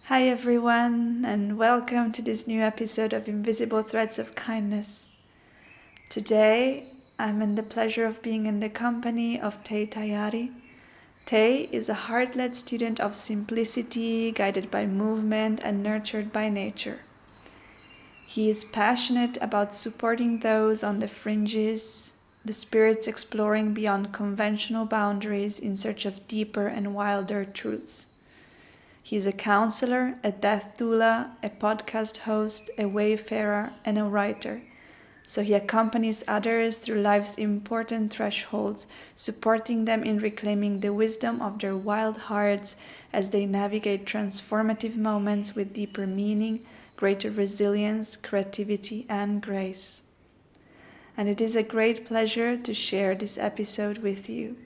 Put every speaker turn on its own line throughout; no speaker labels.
Hi everyone, and welcome to this new episode of Invisible Threads of Kindness. Today, I'm in the pleasure of being in the company of Tei Taiyari. Tei is a heart-led student of simplicity, guided by movement and nurtured by nature. He is passionate about supporting those on the fringes, the spirits exploring beyond conventional boundaries in search of deeper and wilder truths. He's a counselor, a death doula, a podcast host, a wayfarer, and a writer. So he accompanies others through life's important thresholds, supporting them in reclaiming the wisdom of their wild hearts as they navigate transformative moments with deeper meaning, greater resilience, creativity, and grace. And it is a great pleasure to share this episode with you.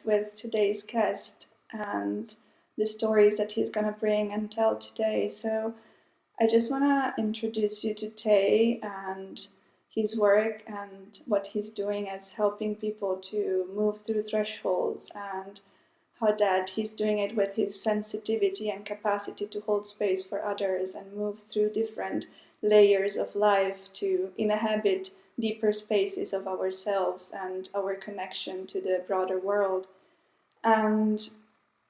With today's guest and the stories that he's going to bring and tell today. So I just want to introduce you to Tei and his work and what he's doing as helping people to move through thresholds, and how that he's doing it with his sensitivity and capacity to hold space for others and move through different layers of life to inhabit deeper spaces of ourselves and our connection to the broader world. And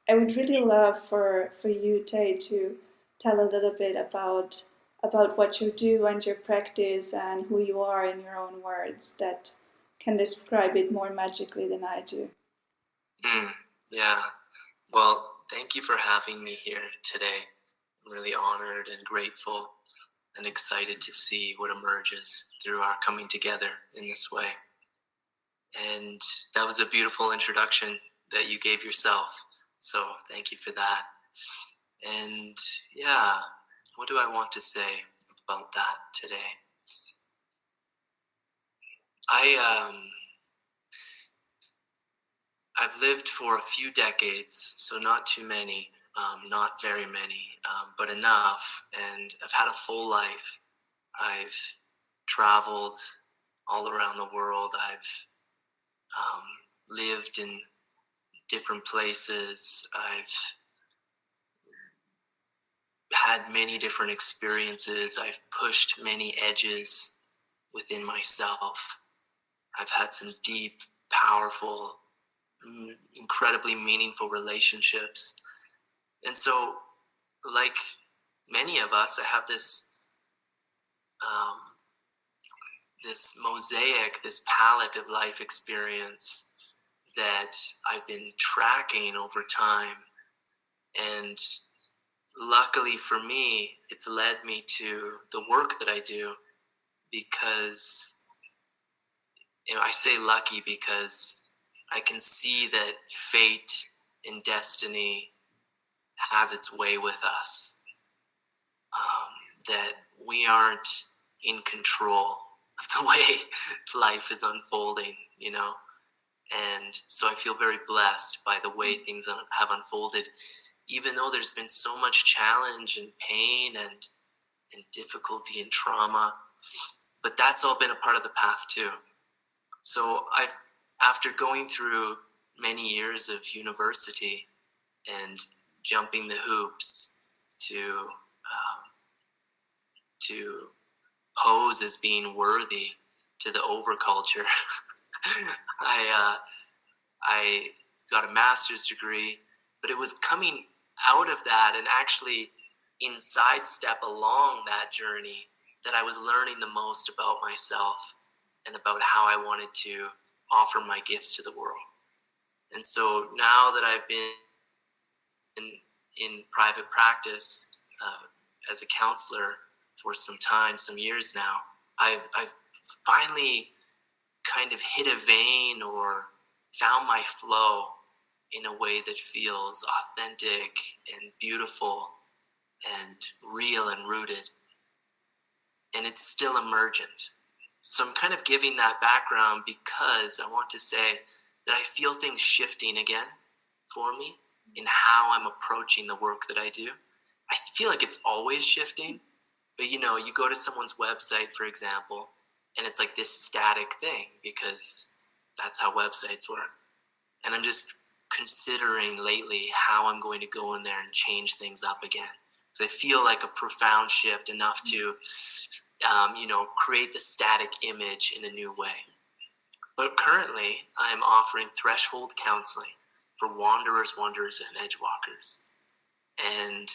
I would really love for you, Tay, to tell a little bit about what you do and your practice and who you are in your own words that can describe it more magically than I do.
Yeah. Well, thank you for having me here today. I'm really honored and grateful and excited to see what emerges through our coming together in this way. And that was a beautiful introduction that you gave yourself. So thank you for that. And yeah, what do I want to say about that today? I've lived for a few decades, so not too many, not very many, but enough. And I've had a full life. I've traveled all around the world. I've lived in different places. I've had many different experiences. I've pushed many edges within myself. I've had some deep, powerful, incredibly meaningful relationships. And so, like many of us, I have this this mosaic, this palette of life experience that I've been tracking over time. And luckily for me, it's led me to the work that I do, because I say lucky because I can see that fate and destiny has its way with us, that we aren't in control of the way life is unfolding, and so I feel very blessed by the way things have unfolded, even though there's been so much challenge and pain and difficulty and trauma, but that's all been a part of the path too. So after going through many years of university and jumping the hoops to pose as being worthy to the overculture, I got a master's degree, but it was coming out of that and actually in sidestep along that journey that I was learning the most about myself and about how I wanted to offer my gifts to the world. And so now that I've been in private practice as a counselor for some time, some years now, I've finally kind of hit a vein or found my flow in a way that feels authentic and beautiful and real and rooted. And it's still emergent. So I'm kind of giving that background because I want to say that I feel things shifting again for me in how I'm approaching the work that I do. I feel like it's always shifting, but you go to someone's website, for example, and it's like this static thing because that's how websites work. And I'm just considering lately how I'm going to go in there and change things up again. Because I feel like a profound shift enough to, create the static image in a new way. But currently, I'm offering threshold counseling for wanderers, wanderers, and edge walkers. And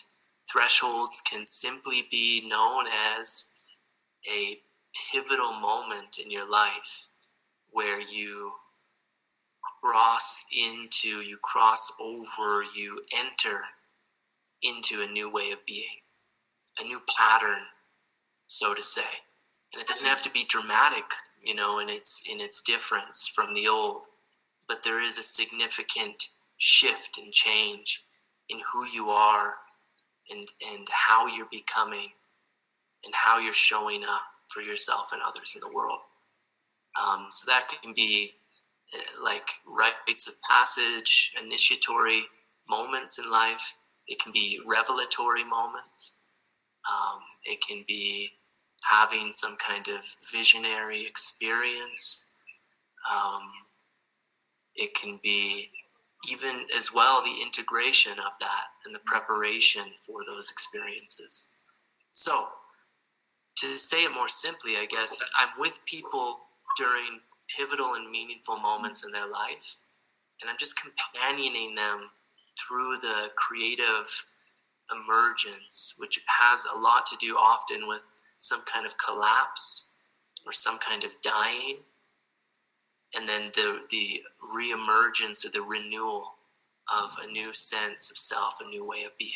thresholds can simply be known as a pivotal moment in your life where you cross over, you enter into a new way of being, a new pattern, so to say. And it doesn't have to be dramatic, in its difference from the old, but there is a significant shift and change in who you are and how you're becoming and how you're showing up for yourself and others in the world. So that can be like rites of passage, initiatory moments in life. It can be revelatory moments. It can be having some kind of visionary experience. It can be even as well the integration of that and the preparation for those experiences. So, to say it more simply, I guess, I'm with people during pivotal and meaningful moments in their life, and I'm just companioning them through the creative emergence, which has a lot to do often with some kind of collapse or some kind of dying, and then the reemergence or the renewal of a new sense of self, a new way of being.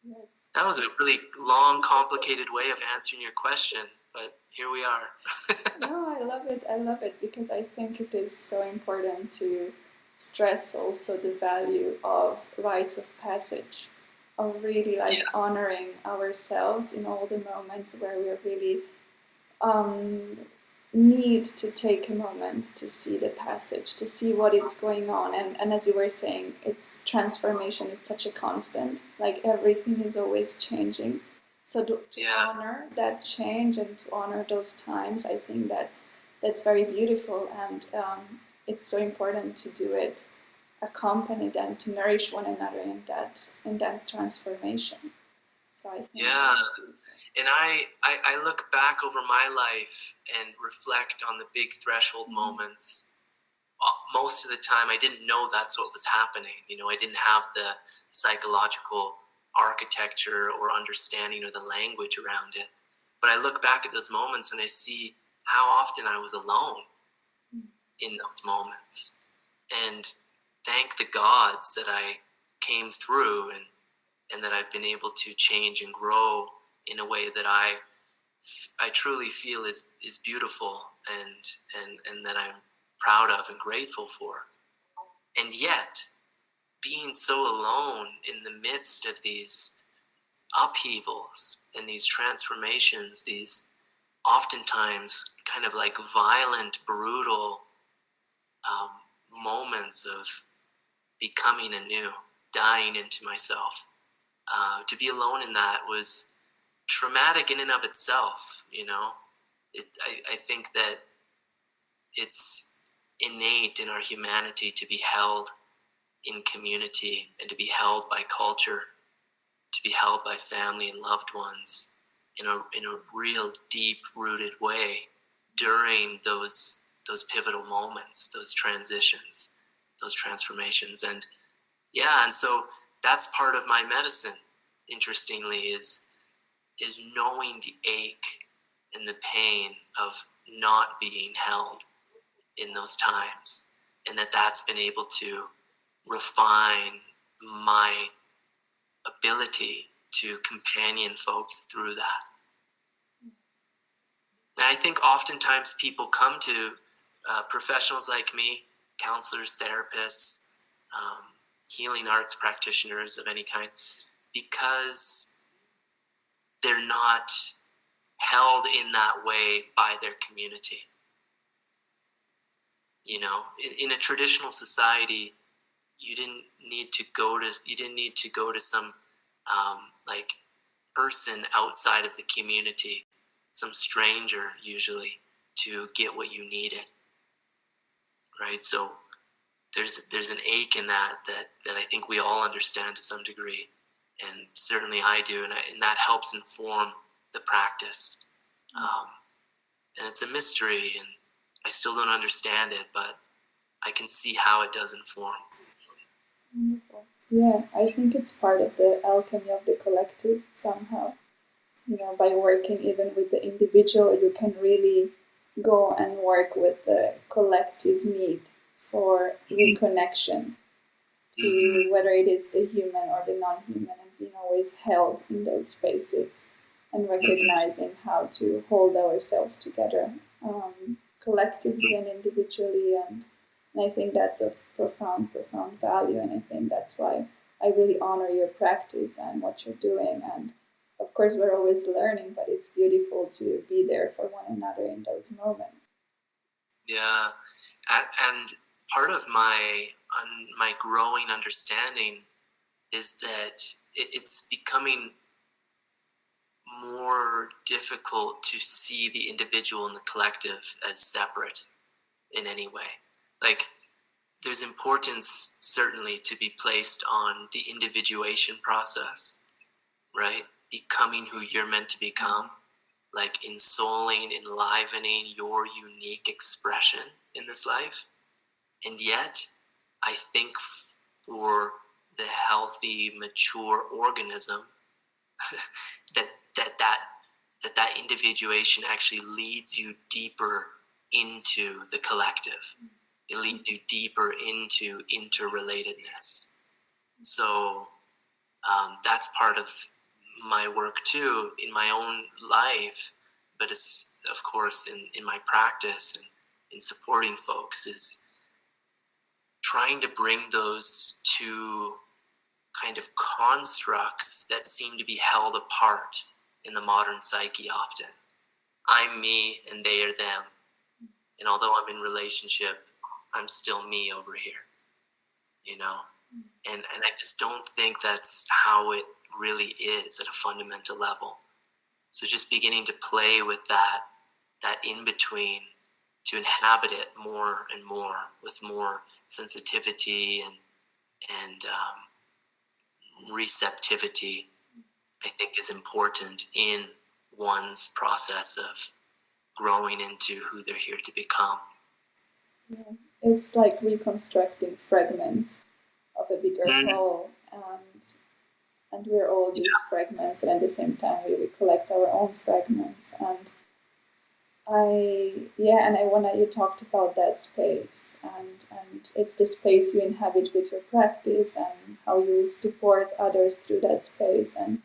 Yes.
That was a really long, complicated way of answering your question, but here we are.
No, I love it because I think it is so important to stress also the value of rites of passage, of really honoring ourselves in all the moments where we really need to take a moment to see the passage, to see what is going on. And as you were saying, it's transformation, it's such a constant, like everything is always changing. So to honor that change and to honor those times, I think that's very beautiful, and it's so important to do it accompanied and to nourish one another in that transformation. So I think
and I look back over my life and reflect on the big threshold moments. Most of the time, I didn't know that's what was happening. I didn't have the psychological architecture or understanding or the language around it. But I look back at those moments and I see how often I was alone in those moments. And thank the gods that I came through and that I've been able to change and grow in a way that I truly feel is beautiful and that I'm proud of and grateful for. And yet, being so alone in the midst of these upheavals and these transformations, these oftentimes kind of like violent, brutal moments of becoming anew, dying into myself. To be alone in that was traumatic in and of itself, I think that it's innate in our humanity to be held in community and to be held by culture, to be held by family and loved ones in a real deep-rooted way during those pivotal moments, those transitions, those transformations. And so that's part of my medicine, interestingly, is knowing the ache and the pain of not being held in those times, and that's been able to refine my ability to companion folks through that. And I think oftentimes people come to professionals like me, counselors, therapists, healing arts practitioners of any kind, because they're not held in that way by their community. In a traditional society, you didn't need to go to some person outside of the community, some stranger usually, to get what you needed, right? So there's an ache in that I think we all understand to some degree, and certainly I do, and that helps inform the practice. And it's a mystery, and I still don't understand it, but I can see how it does inform.
Wonderful. Yeah, I think it's part of the alchemy of the collective somehow. By working even with the individual, you can really go and work with the collective need for reconnection to whether it is the human or the non-human, and being always held in those spaces and recognizing how to hold ourselves together collectively and individually. And I think that's of profound value, and I think that's why I really honor your practice and what you're doing. And of course, we're always learning, but it's beautiful to be there for one another in those moments.
Yeah, and part of my growing understanding is that it's becoming more difficult to see the individual and the collective as separate in any way. Like, there's importance certainly to be placed on the individuation process, right? Becoming who you're meant to become, like ensouling, enlivening your unique expression in this life. And yet, I think for the healthy, mature organism, that individuation actually leads you deeper into the collective. It leads you deeper into interrelatedness. So that's part of my work too, in my own life, but it's, of course, in my practice and in supporting folks, is trying to bring those two kind of constructs that seem to be held apart in the modern psyche often. I'm me and they are them. And although I'm in relationship, I'm still me over here, And I just don't think that's how it really is at a fundamental level. So just beginning to play with that in-between, to inhabit it more and more with more sensitivity and receptivity, I think is important in one's process of growing into who they're here to become.
Yeah. It's like reconstructing fragments of a bigger whole, and we're all these fragments, and at the same time we recollect our own fragments. And you talked about that space, and it's the space you inhabit with your practice and how you support others through that space. And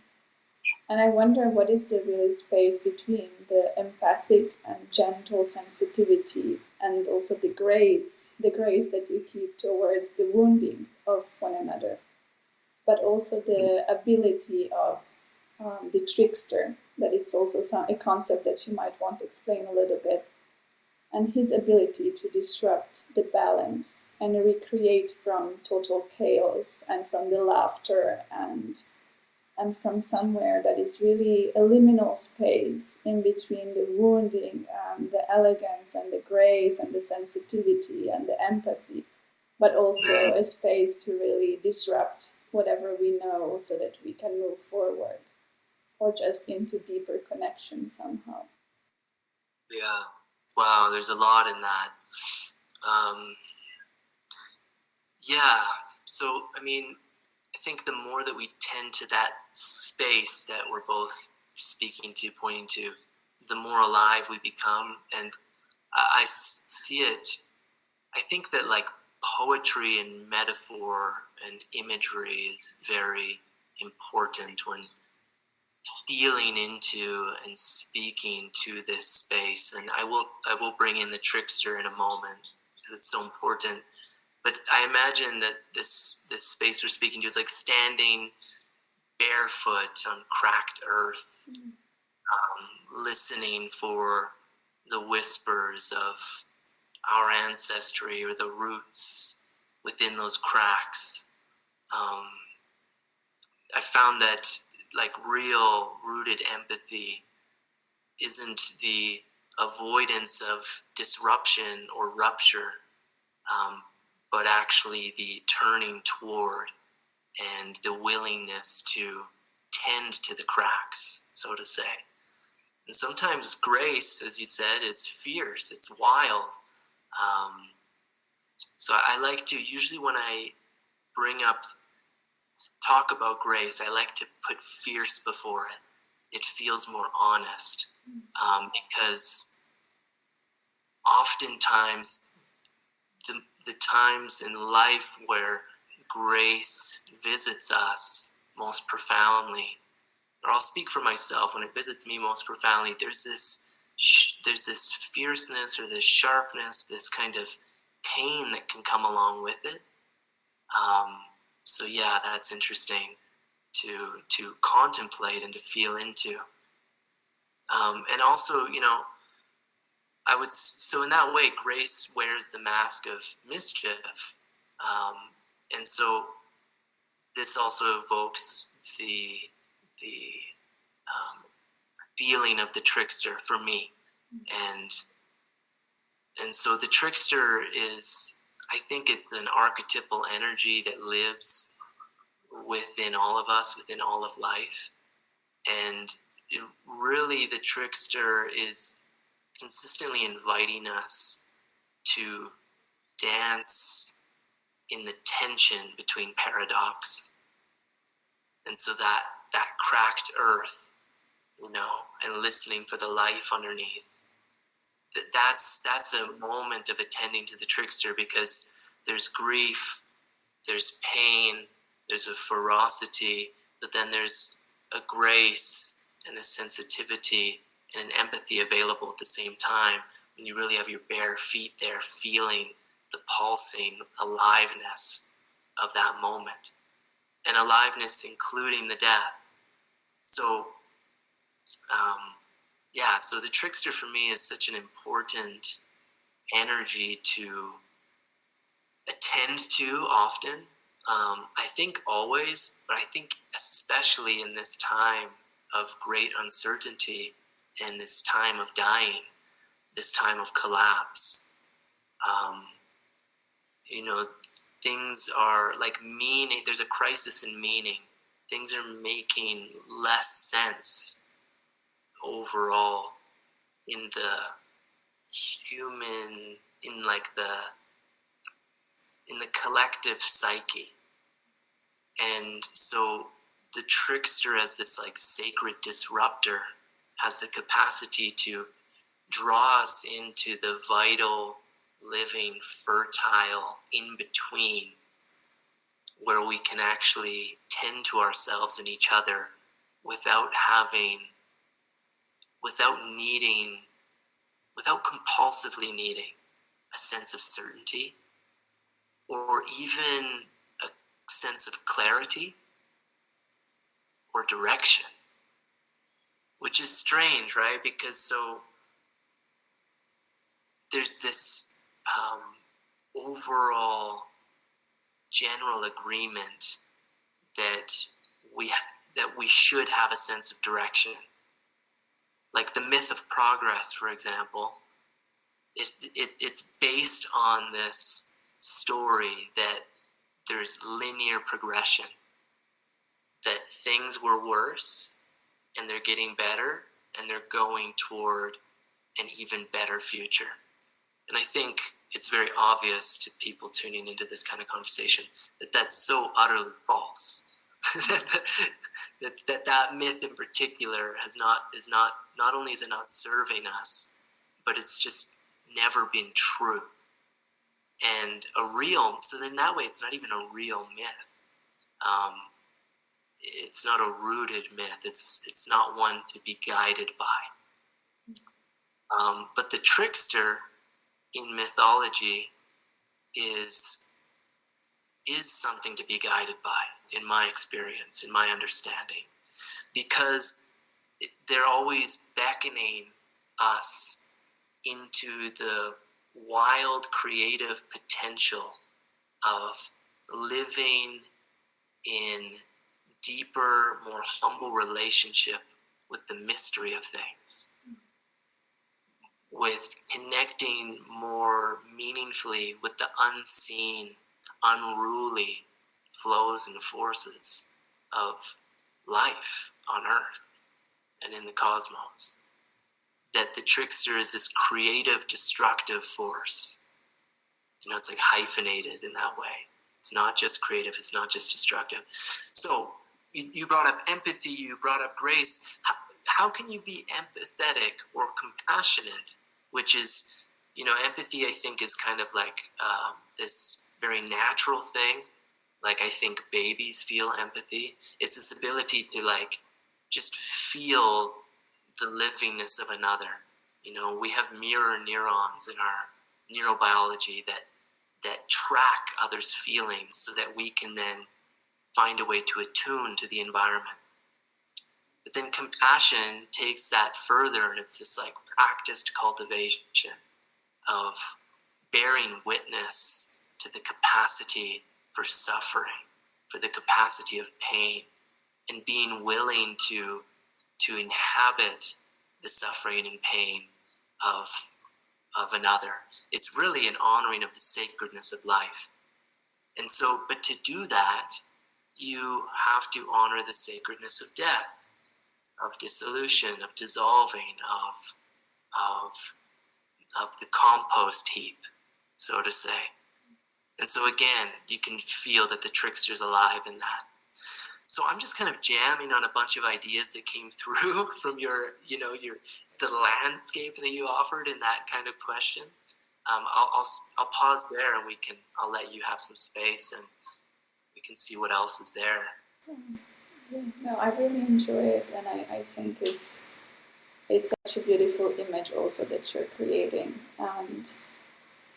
I wonder, what is the real space between the empathic and gentle sensitivity and also the grace that you keep towards the wounding of one another, but also the ability of the trickster, that it's also a concept that you might want to explain a little bit, and his ability to disrupt the balance and recreate from total chaos and from the laughter and from somewhere that is really a liminal space in between the wounding and the elegance and the grace and the sensitivity and the empathy, but also a space to really disrupt whatever we know so that we can move forward or just into deeper connection somehow.
Yeah. Wow, there's a lot in that. So, I think the more that we tend to that space that we're both speaking to, pointing to, the more alive we become. And I see it, I think that like poetry and metaphor and imagery is very important when feeling into and speaking to this space. And I will bring in the trickster in a moment because it's so important. But I imagine that this space we're speaking to is like standing barefoot on cracked earth, listening for the whispers of our ancestry or the roots within those cracks. I found that like real rooted empathy isn't the avoidance of disruption or rupture, but actually the turning toward and the willingness to tend to the cracks, so to say. And sometimes grace, as you said, is fierce, it's wild. So I like to, usually when I talk about grace, I like to put fierce before it. It feels more honest, because oftentimes the times in life where grace visits us most profoundly, or I'll speak for myself, when it visits me most profoundly, there's this fierceness or this sharpness, this kind of pain that can come along with it. So yeah, that's interesting to contemplate and to feel into. And also, so in that way, grace wears the mask of mischief. And so this also evokes the feeling of the trickster for me. And so the trickster is, I think it's an archetypal energy that lives within all of us, within all of life. And really the trickster is consistently inviting us to dance in the tension between paradox. And so that cracked earth, and listening for the life underneath, that's a moment of attending to the trickster, because there's grief, there's pain, there's a ferocity, but then there's a grace and a sensitivity and an empathy available at the same time, when you really have your bare feet there feeling the pulsing aliveness of that moment, and aliveness including the death. So so the trickster for me is such an important energy to attend to often. I think always, but I think especially in this time of great uncertainty and this time of dying, this time of collapse. Things are like meaning, there's a crisis in meaning. Things are making less sense overall in the human, in the collective psyche. And so the trickster, as this sacred disruptor, has the capacity to draw us into the vital, living, fertile in between, where we can actually tend to ourselves and each other without compulsively needing a sense of certainty, or even a sense of clarity or direction, which is strange, right? Because so there's this overall general agreement that we should have a sense of direction. Like the myth of progress, for example, it's based on this story that there's linear progression, that things were worse and they're getting better and they're going toward an even better future. And I think it's very obvious to people tuning into this kind of conversation that that's so utterly false. that myth in particular not only is it not serving us, but it's just never been true. And so then that way it's not even a real myth. It's not a rooted myth. It's not one to be guided by. But the trickster in mythology is something to be guided by, in my experience, in my understanding, because they're always beckoning us into the wild creative potential of living in deeper, more humble relationship with the mystery of things, with connecting more meaningfully with the unseen unruly flows and forces of life on Earth and in the cosmos. That the trickster is this creative, destructive force. It's like hyphenated in that way. It's not just creative, it's not just destructive. So you brought up empathy, you brought up grace. How can you be empathetic or compassionate? Which is, empathy, I think, is kind of like this very natural thing. Like, I think babies feel empathy. It's this ability to just feel the livingness of another. We have mirror neurons in our neurobiology that track others' feelings so that we can then find a way to attune to the environment. But then compassion takes that further, and it's this practiced cultivation of bearing witness to the capacity for suffering, for the capacity of pain, and being willing to inhabit the suffering and pain of another. It's really an honoring of the sacredness of life. And so, but to do that, you have to honor the sacredness of death, of dissolution, of dissolving, of the compost heap, so to say. And so again, you can feel that the trickster's alive in that. So I'm just kind of jamming on a bunch of ideas that came through from the landscape that you offered in that kind of question. I'll pause there, and I'll let you have some space, and we can see what else is there.
Yeah, no, I really enjoy it, and I think it's such a beautiful image also that you're creating,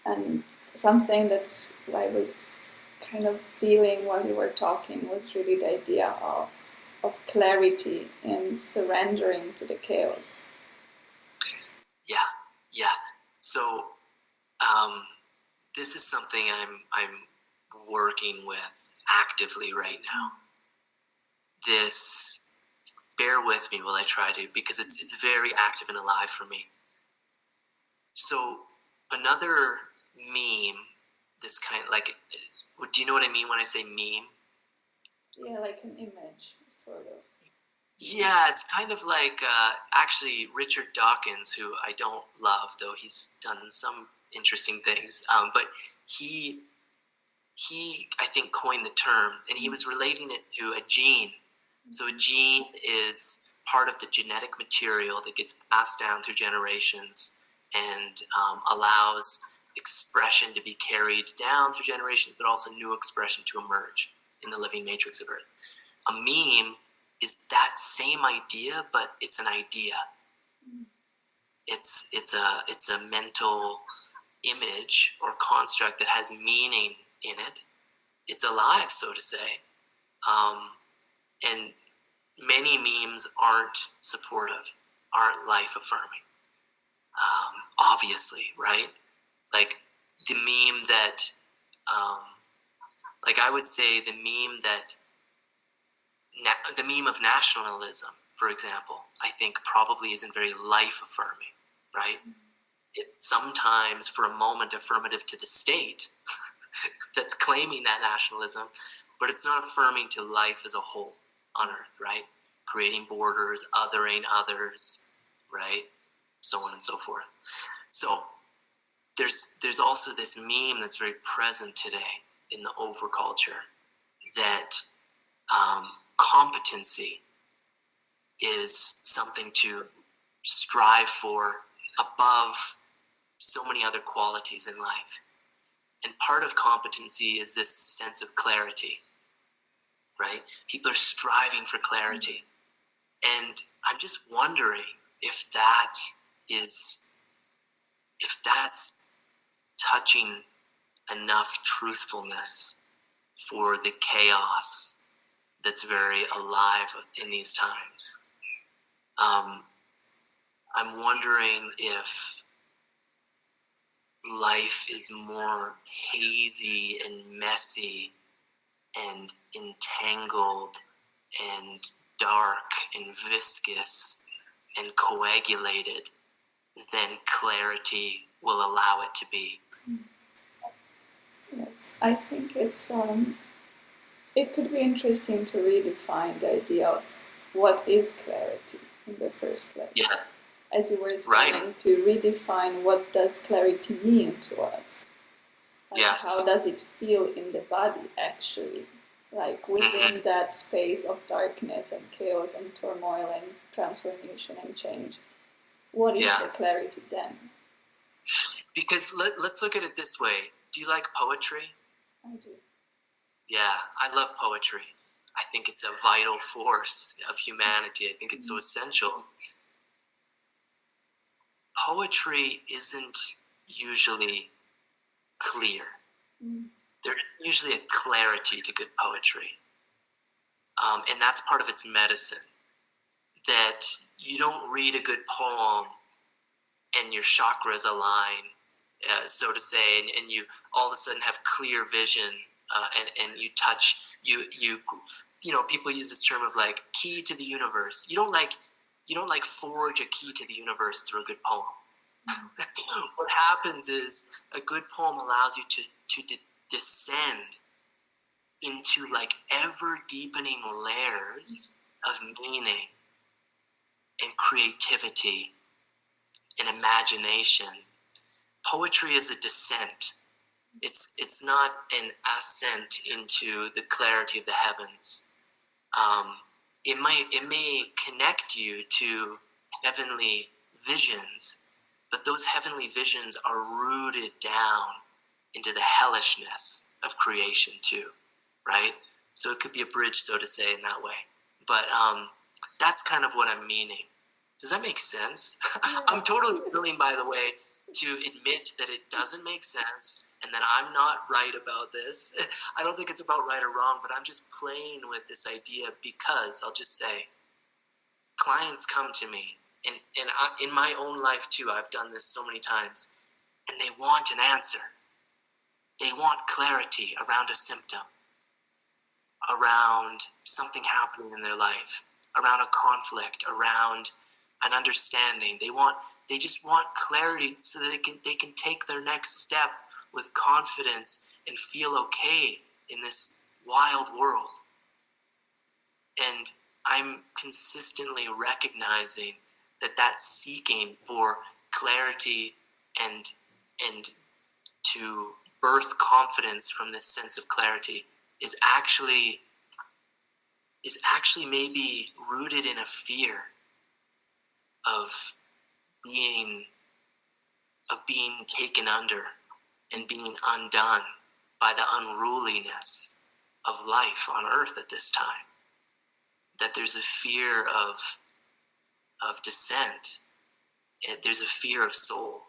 and something that I was kind of feeling while you were talking was really the idea of clarity and surrendering to the chaos.
Yeah. So this is something I'm working with actively right now. This, bear with me while I try to, because it's very active and alive for me. So another meme, this kind of do you know what I mean when I say meme?
Yeah, like an image, sort of.
Yeah, it's kind of like actually Richard Dawkins, who I don't love, though he's done some interesting things. But he I think coined the term, and he was relating it to a gene. So a gene is part of the genetic material that gets passed down through generations and allows expression to be carried down through generations, but also new expression to emerge in the living matrix of Earth. A meme is that same idea, but it's an idea. It's a mental image or construct that has meaning in it. It's alive, so to say. And many memes aren't supportive, aren't life-affirming. Obviously, right? Like the meme that, I would say the meme of nationalism, for example, I think probably isn't very life-affirming, right? It's sometimes for a moment affirmative to the state that's claiming that nationalism, but it's not affirming to life as a whole on Earth, right? Creating borders, othering others, right? So on and so forth. So there's also this meme that's very present today in the overculture that competency is something to strive for above so many other qualities in life. And part of competency is this sense of clarity, right? People are striving for clarity. And I'm just wondering if that's touching enough truthfulness for the chaos that's very alive in these times. I'm wondering if life is more hazy and messy and entangled and dark and viscous and coagulated than clarity will allow it to be.
Yes, I think it could be interesting to redefine the idea of what is clarity in the first place.
Yeah.
As you were starting to redefine what does clarity mean to us. Like
Yes.
how does it feel in the body actually? Like within that space of darkness and chaos and turmoil and transformation and change. What is the clarity then?
Because let's look at it this way. Do you like poetry?
I do.
Yeah, I love poetry. I think it's a vital force of humanity. I think it's so essential. Poetry isn't usually clear. There isn't usually a clarity to good poetry. And that's part of its medicine. That you don't read a good poem and your chakras align, so to say, and you all of a sudden have clear vision, and you touch, you know, people use this term of like key to the universe. You don't like forge a key to the universe through a good poem. What happens is a good poem allows you to descend into like ever deepening layers of meaning and creativity and imagination. Poetry is a descent. It's not an ascent into the clarity of the heavens. It may connect you to heavenly visions, but those heavenly visions are rooted down into the hellishness of creation too, right? So it could be a bridge, so to say, in that way. But that's kind of what I'm meaning. Does that make sense?
Yeah.
I'm totally willing, by the way, to admit that it doesn't make sense and that I'm not right about this. I don't think it's about right or wrong, but I'm just playing with this idea because I'll just say, clients come to me, and in my own life too, I've done this so many times, and they want an answer. They want clarity around a symptom, around something happening in their life, around a conflict, around an understanding. They just want clarity so that they can take their next step with confidence and feel okay in this wild world. And I'm consistently recognizing that seeking for clarity and to birth confidence from this sense of clarity is actually maybe rooted in a fear of being taken under and being undone by the unruliness of life on earth at this time. That there's a fear of descent. There's a fear of soul,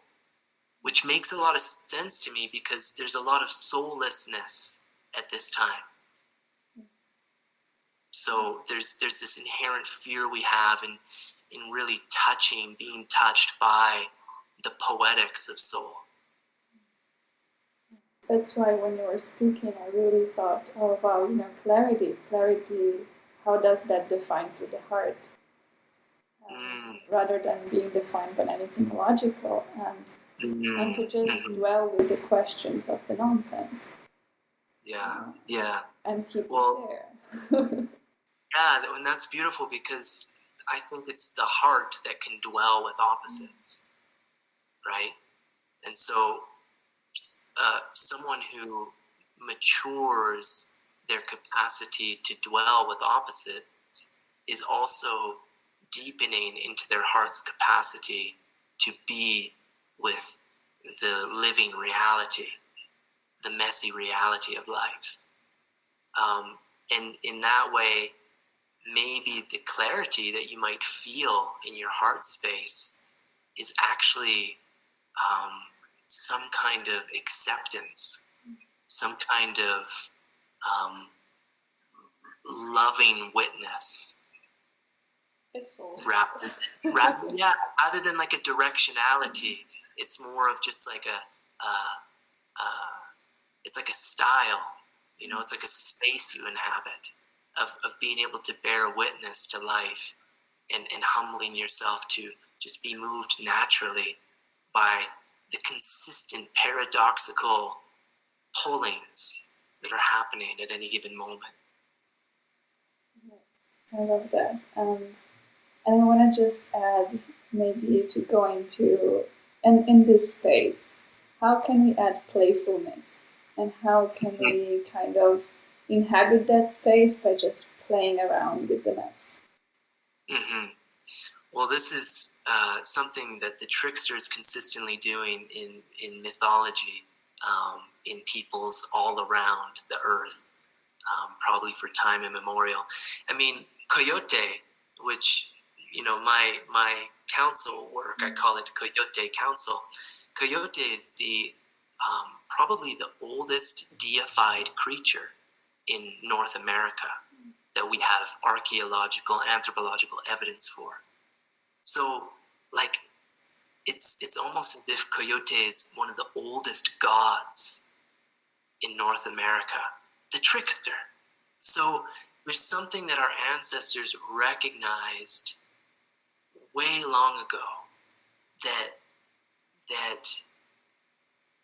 which makes a lot of sense to me because there's a lot of soullessness at this time. So there's this inherent fear we have in really being touched by the poetics of soul.
That's why when you were speaking, I really thought, oh wow, clarity, how does that define through the heart? Rather than being defined by anything logical, and to just dwell with the questions of the nonsense.
Yeah.
And keep it there.
Yeah, and that's beautiful because I think it's the heart that can dwell with opposites, right? And so someone who matures their capacity to dwell with opposites is also deepening into their heart's capacity to be with the living reality, the messy reality of life. And in that way, maybe the clarity that you might feel in your heart space is actually some kind of acceptance, some kind of loving witness. Rather than like a directionality, it's more of just like it's like a style, it's like a space you inhabit of being able to bear witness to life and humbling yourself to just be moved naturally by the consistent paradoxical pullings that are happening at any given moment.
Yes, I love that. And I want to just add, maybe to go into, and in this space, how can we add playfulness? And how can we kind of inhabit that space by just playing around with the mess?
Mm-hmm. Well, this is something that the trickster is consistently doing in mythology, in peoples all around the earth, probably for time immemorial. I mean, coyote, which, my council work, I call it Coyote Council. Coyote is the probably the oldest deified creature in North America that we have archaeological, anthropological evidence for. So, like, it's almost as if Coyote is one of the oldest gods in North America, the trickster. So there's something that our ancestors recognized way long ago, that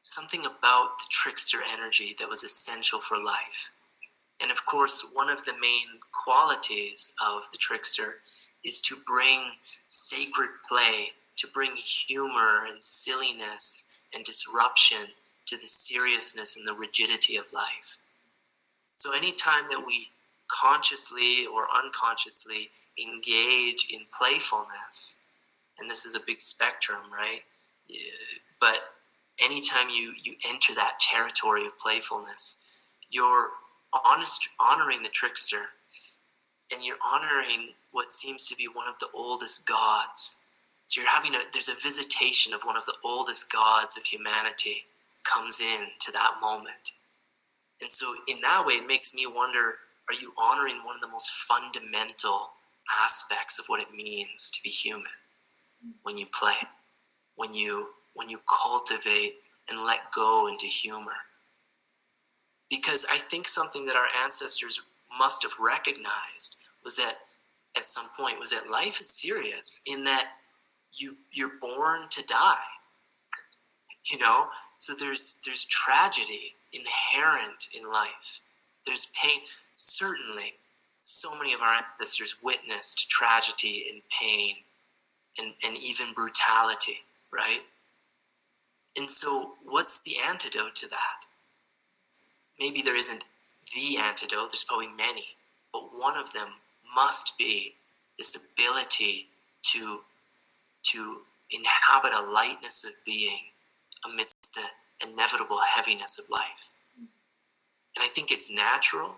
something about the trickster energy that was essential for life. And of course, one of the main qualities of the trickster is to bring sacred play, to bring humor and silliness and disruption to the seriousness and the rigidity of life. So anytime that we consciously or unconsciously engage in playfulness, and this is a big spectrum, right? But anytime you enter that territory of playfulness, you're honoring the trickster, and you're honoring what seems to be one of the oldest gods. So there's a visitation of one of the oldest gods of humanity comes in to that moment. And so in that way, it makes me wonder, are you honoring one of the most fundamental aspects of what it means to be human when you play, when you cultivate and let go into humor? Because I think something that our ancestors must have recognized was that at some point was that life is serious, in that you're born to die. So there's tragedy inherent in life. There's pain. Certainly, so many of our ancestors witnessed tragedy and pain and even brutality, right? And so what's the antidote to that? Maybe there isn't the antidote, there's probably many, but one of them must be this ability to inhabit a lightness of being amidst the inevitable heaviness of life. And I think it's natural,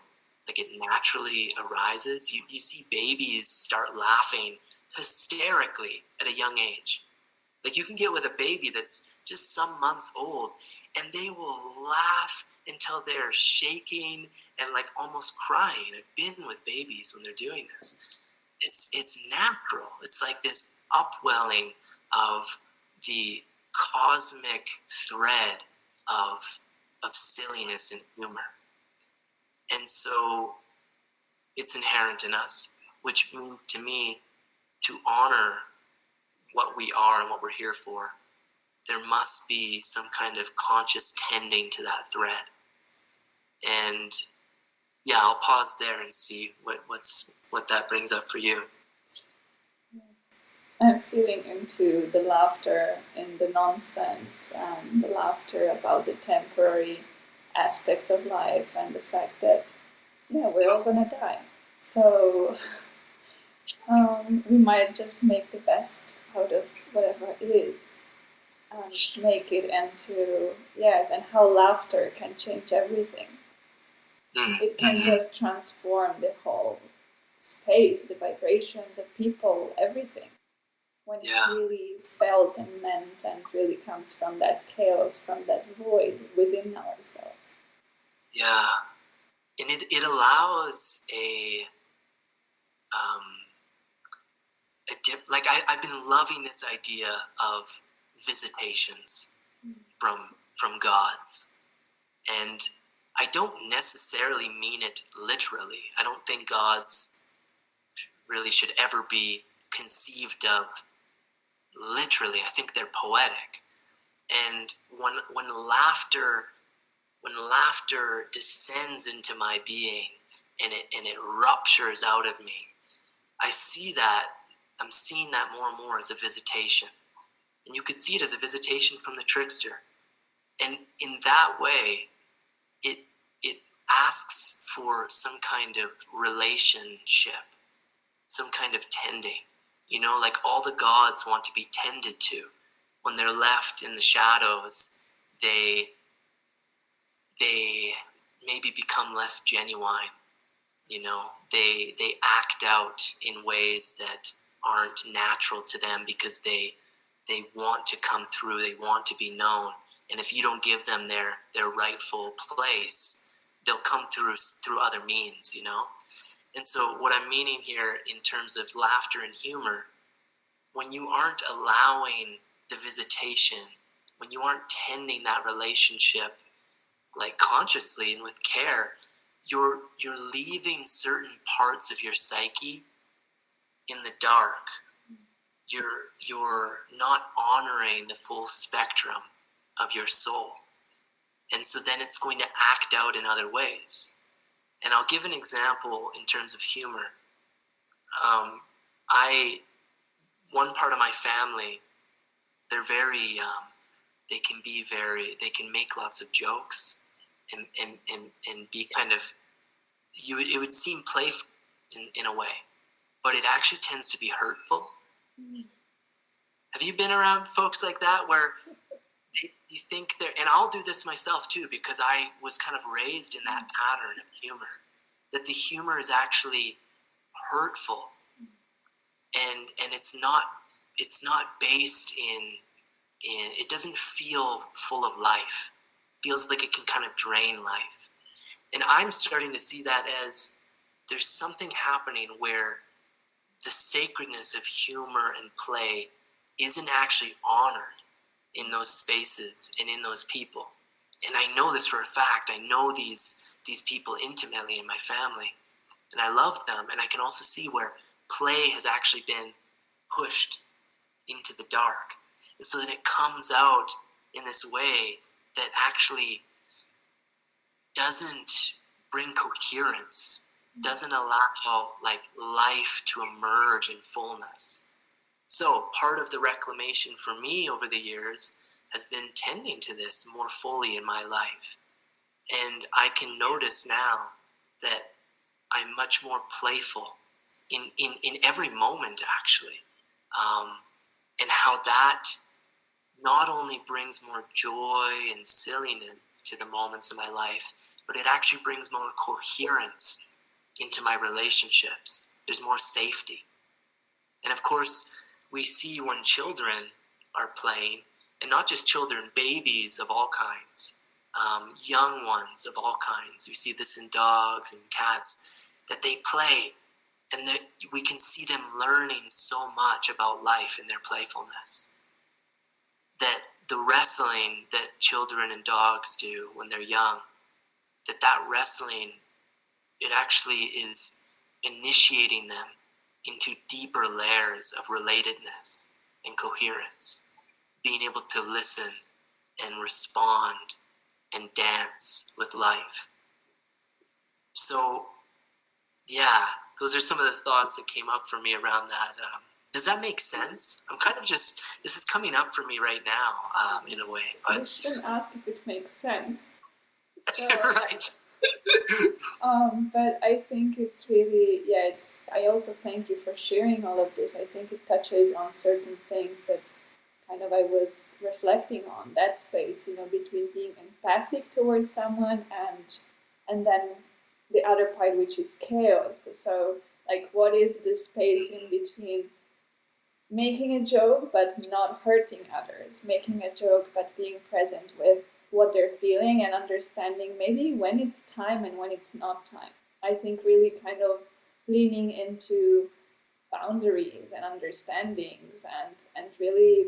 like it naturally arises. You see babies start laughing hysterically at a young age. Like you can get with a baby that's just some months old, and they will laugh until they're shaking and like almost crying. I've been with babies when they're doing this. It's natural. It's like this upwelling of the cosmic thread of silliness and humor. And so it's inherent in us, which means to me, to honor what we are and what we're here for, there must be some kind of conscious tending to that thread. And yeah, I'll pause there and see what that brings up for you.
I'm feeling into the laughter in the nonsense, and the laughter about the temporary aspect of life, and the fact that, we're all gonna die. So we might just make the best out of whatever it is, and make it into, and how laughter can change everything. It can just transform the whole space, the vibration, the people, everything. When it's really felt and meant and really comes from that chaos, from that void within ourselves.
Yeah. And it allows I've been loving this idea of visitations from gods. And I don't necessarily mean it literally. I don't think gods really should ever be conceived of literally. I think they're poetic. And when when laughter descends into my being and it ruptures out of me, I'm seeing that more and more as a visitation. And you could see it as a visitation from the trickster. And in that way, it asks for some kind of relationship, some kind of tending. Like all the gods want to be tended to. When they're left in the shadows, they maybe become less genuine. They act out in ways that aren't natural to them because they want to come through, they want to be known. And if you don't give them their rightful place, they'll come through other means, And so what I'm meaning here in terms of laughter and humor, when you aren't allowing the visitation, when you aren't tending that relationship like consciously and with care, you're leaving certain parts of your psyche in the dark. You're not honoring the full spectrum of your soul. And so then it's going to act out in other ways. And I'll give an example in terms of humor. One part of my family, they're very, they can make lots of jokes and be kind of, it would seem playful in a way, but it actually tends to be hurtful. Have you been around folks like that where you think they're, and I'll do this myself too, because I was kind of raised in that pattern of humor, that the humor is actually hurtful, and it's not based in it doesn't feel full of life. It feels like it can kind of drain life. And I'm starting to see that as there's something happening where the sacredness of humor and play isn't actually honored in those spaces and in those people. And I know this for a fact. I know these people intimately in my family, and I love them. And I can also see where play has actually been pushed into the dark. And so then it comes out in this way that actually doesn't bring coherence, doesn't allow like life to emerge in fullness. So part of the reclamation for me over the years has been tending to this more fully in my life. And I can notice now that I'm much more playful in every moment, actually. And how that not only brings more joy and silliness to the moments of my life, but it actually brings more coherence into my relationships. There's more safety. And of course, we see when children are playing, and not just children, babies of all kinds, young ones of all kinds. We see this in dogs and cats, that they play, and that we can see them learning so much about life in their playfulness. That the wrestling that children and dogs do when they're young, that wrestling, it actually is initiating them into deeper layers of relatedness and coherence, being able to listen and respond and dance with life. So, yeah, those are some of the thoughts that came up for me around that. Does that make sense? I'm kind of just, this is coming up for me right now, in a way. But
You shouldn't ask if it makes sense. So,
right.
but I think it's really, I also thank you for sharing all of this. I think it touches on certain things that kind of I was reflecting on, that space, between being empathic towards someone and then the other part, which is chaos. So, like, what is the space in between making a joke but not hurting others, making a joke but being present with what they're feeling and understanding maybe when it's time and when it's not time. I think really kind of leaning into boundaries and understandings and really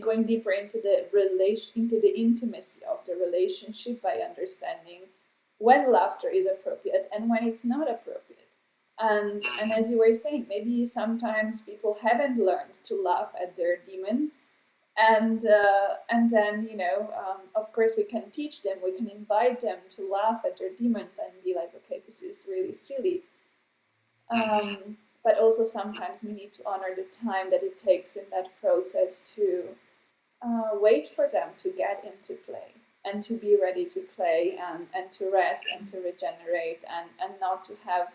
going deeper into the intimacy of the relationship by understanding when laughter is appropriate and when it's not appropriate. And as you were saying, maybe sometimes people haven't learned to laugh at their demons, And then, of course, we can teach them, we can invite them to laugh at their demons and be like, okay, this is really silly. But also sometimes we need to honor the time that it takes in that process to wait for them to get into play and to be ready to play and to rest and to regenerate and not to have,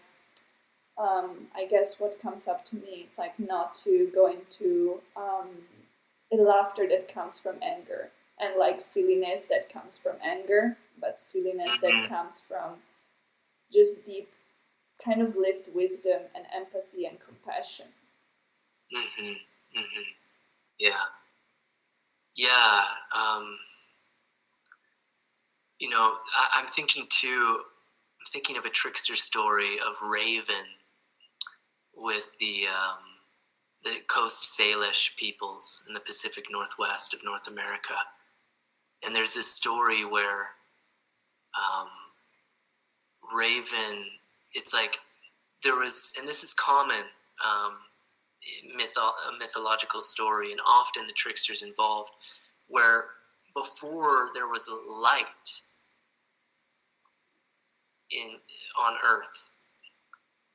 I guess what comes up to me, it's like not to go into laughter that comes from anger and like silliness that comes from anger, but silliness that comes from just deep kind of lived wisdom and empathy and compassion.
Yeah. Yeah. I'm thinking of a trickster story of Raven with the Coast Salish peoples in the Pacific Northwest of North America. And there's this story where Raven, it's like there was, and this is common, mythological story, and often the tricksters involved, where before there was a light on Earth,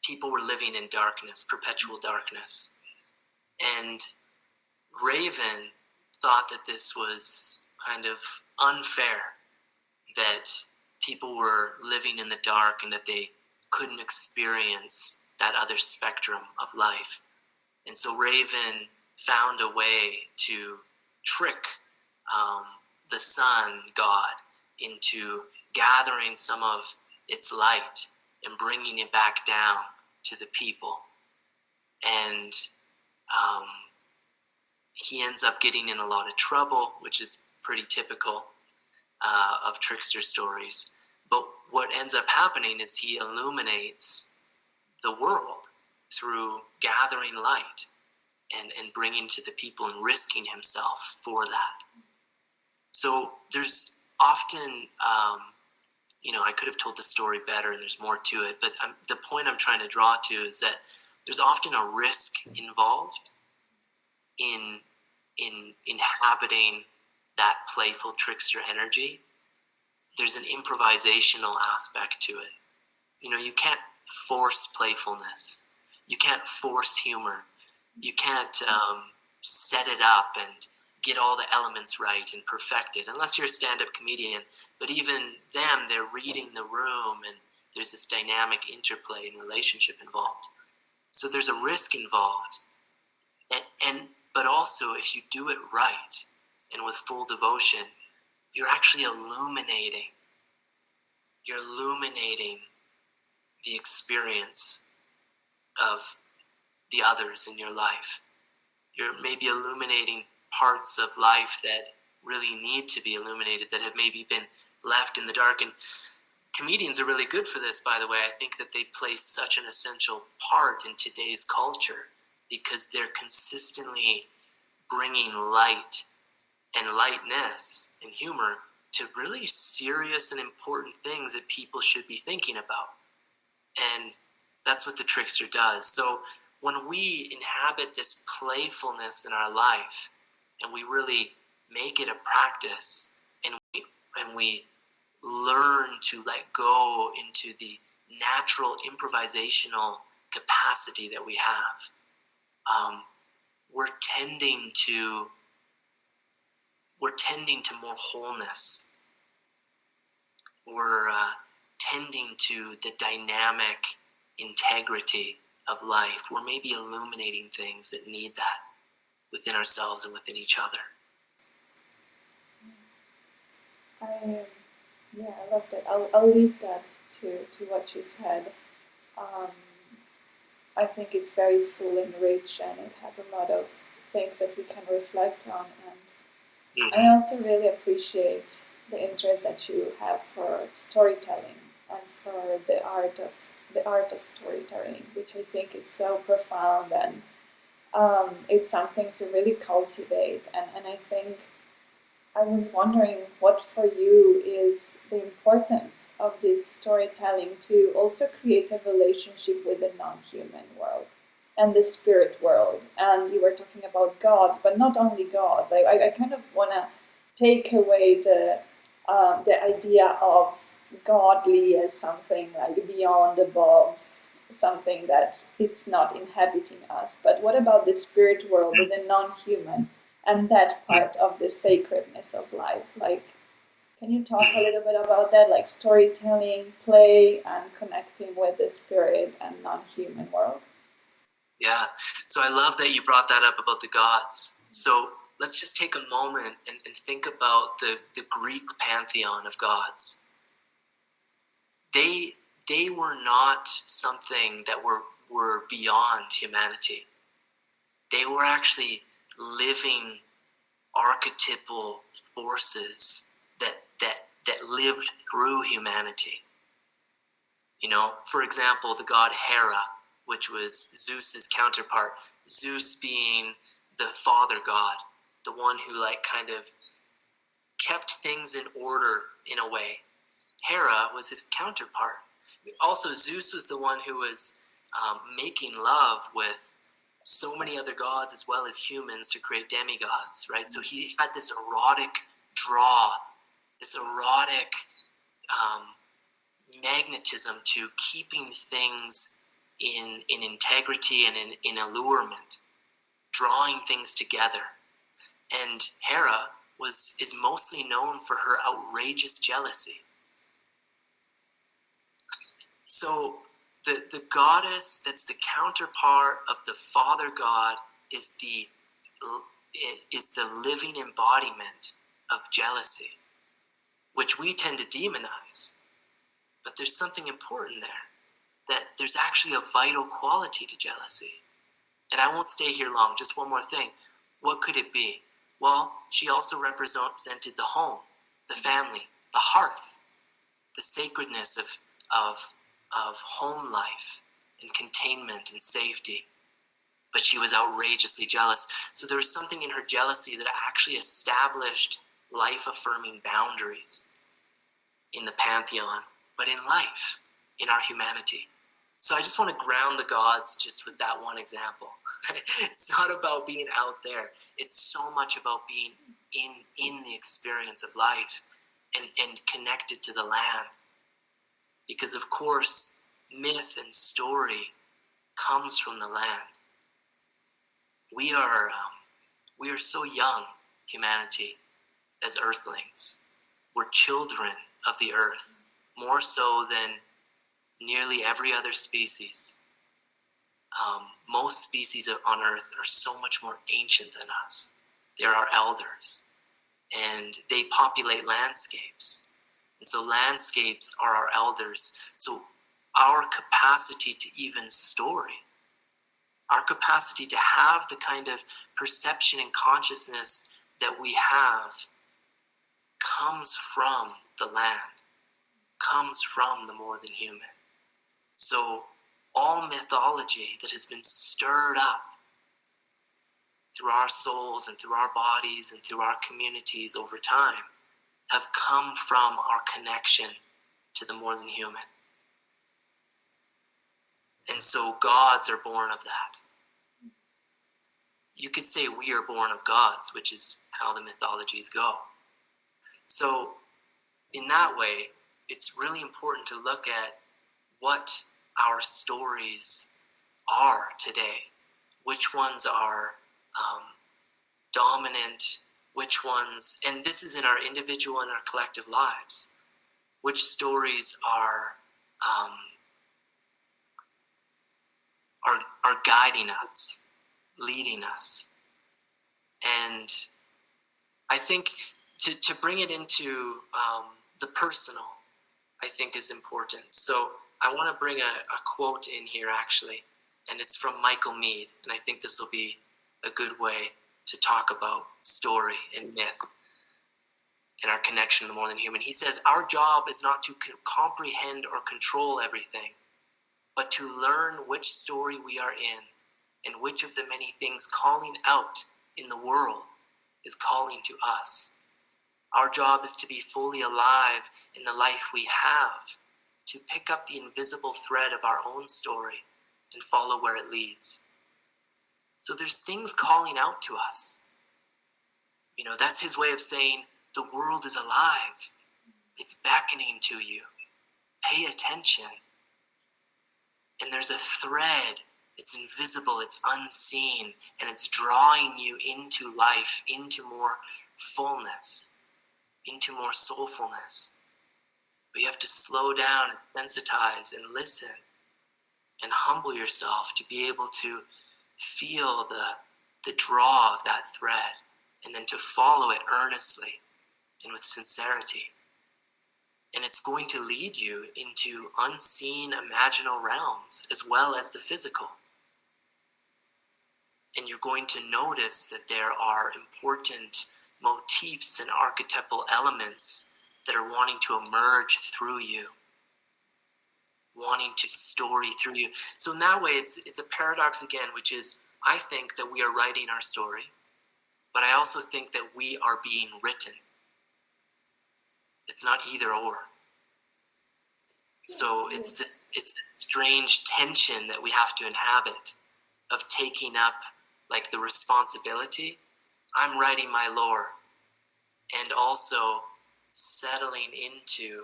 people were living in darkness, perpetual darkness. And Raven thought that this was kind of unfair, that people were living in the dark and that they couldn't experience that other spectrum of life. And so Raven found a way to trick the sun god into gathering some of its light and bringing it back down to the people. And he ends up getting in a lot of trouble, which is pretty typical of trickster stories. But what ends up happening is he illuminates the world through gathering light and bringing to the people and risking himself for that. So there's often, I could have told the story better and there's more to it, but the point I'm trying to draw to is that there's often a risk involved in inhabiting that playful trickster energy. There's an improvisational aspect to it. You can't force playfulness. You can't force humor. You can't set it up and get all the elements right and perfect it, unless you're a stand-up comedian. But even them, they're reading the room, and there's this dynamic interplay and relationship involved. So there's a risk involved. But also, if you do it right and with full devotion, you're actually illuminating. You're illuminating the experience of the others in your life. You're maybe illuminating parts of life that really need to be illuminated, that have maybe been left in the dark. And comedians are really good for this, by the way. I think that they play such an essential part in today's culture because they're consistently bringing light and lightness and humor to really serious and important things that people should be thinking about. And that's what the trickster does. So when we inhabit this playfulness in our life and we really make it a practice and we learn to let go into the natural improvisational capacity that we have, we're tending to more wholeness. We're tending to the dynamic integrity of life. We're maybe illuminating things that need that within ourselves and within each other.
I love that. I'll leave that to what you said. I think it's very full and rich, and it has a lot of things that we can reflect on. And I also really appreciate the interest that you have for storytelling and for the art of storytelling, which I think is so profound, and it's something to really cultivate. And I think I was wondering what for you is the importance of this storytelling to also create a relationship with the non-human world. and the spirit world. And you were talking about gods, but not only gods. I kind of want to take away the idea of godly as something like beyond, above, something that it's not inhabiting us. But what about the spirit world, the non-human, and that part of the sacredness of life? Like, can you talk a little bit about that, like storytelling, play, and connecting with the spirit and non-human world?
Yeah, so I love that you brought that up about the gods. So let's just take a moment and think about the Greek pantheon of gods. They were not something that were beyond humanity. They were actually living archetypal forces that lived through humanity. You know, for example, the god Hera, which was Zeus's counterpart. Zeus being the father god, the one who like kind of kept things in order in a way. Hera was his counterpart. Also, Zeus was the one who was making love with so many other gods as well as humans to create demigods, right? So he had this erotic draw, this erotic magnetism to keeping things in integrity and in allurement, drawing things together. And Hera is mostly known for her outrageous jealousy. So the goddess that's the counterpart of the father god is the living embodiment of jealousy, which we tend to demonize. But there's something important there, that there's actually a vital quality to jealousy. And I won't stay here long, just one more thing. What could it be? Well, she also represented the home, the family, the hearth, the sacredness of home life and containment and safety. But she was outrageously jealous. So there was something in her jealousy that actually established life-affirming boundaries in the pantheon, but in life, in our humanity. So I just want to ground the gods just with that one example. It's not about being out there. It's so much about being in the experience of life and connected to the land. Because of course, myth and story comes from the land. We are so young, humanity, as earthlings. We're children of the earth, more so than nearly every other species. Most species on earth are so much more ancient than us. They're our elders, and they populate landscapes. And so landscapes are our elders. So our capacity to even story, our capacity to have the kind of perception and consciousness that we have comes from the land, comes from the more than human. So all mythology that has been stirred up through our souls and through our bodies and through our communities over time have come from our connection to the more than human. And so gods are born of that. You could say we are born of gods, which is how the mythologies go. So in that way, it's really important to look at what our stories are today. Which ones are dominant, which ones, and this is in our individual and our collective lives, which stories are guiding us, leading us. And I think to bring it into the personal, I think is important. So I want to bring a quote in here actually, and it's from Michael Meade, and I think this will be a good way to talk about story and myth and our connection to the more than human. He says, our job is not to comprehend or control everything, but to learn which story we are in and which of the many things calling out in the world is calling to us. Our job is to be fully alive in the life we have, to pick up the invisible thread of our own story and follow where it leads. So there's things calling out to us. That's his way of saying the world is alive. It's beckoning to you. Pay attention. And there's a thread. It's invisible, it's unseen, and it's drawing you into life, into more fullness, into more soulfulness. But you have to slow down and sensitize and listen and humble yourself to be able to feel the draw of that thread, and then to follow it earnestly and with sincerity. And it's going to lead you into unseen imaginal realms as well as the physical. And you're going to notice that there are important motifs and archetypal elements that are wanting to emerge through you, wanting to story through you. So in that way, it's a paradox again, which is, I think that we are writing our story, but I also think that we are being written. It's not either or. So it's this strange tension that we have to inhabit of taking up like the responsibility. I'm writing my lore, and also settling into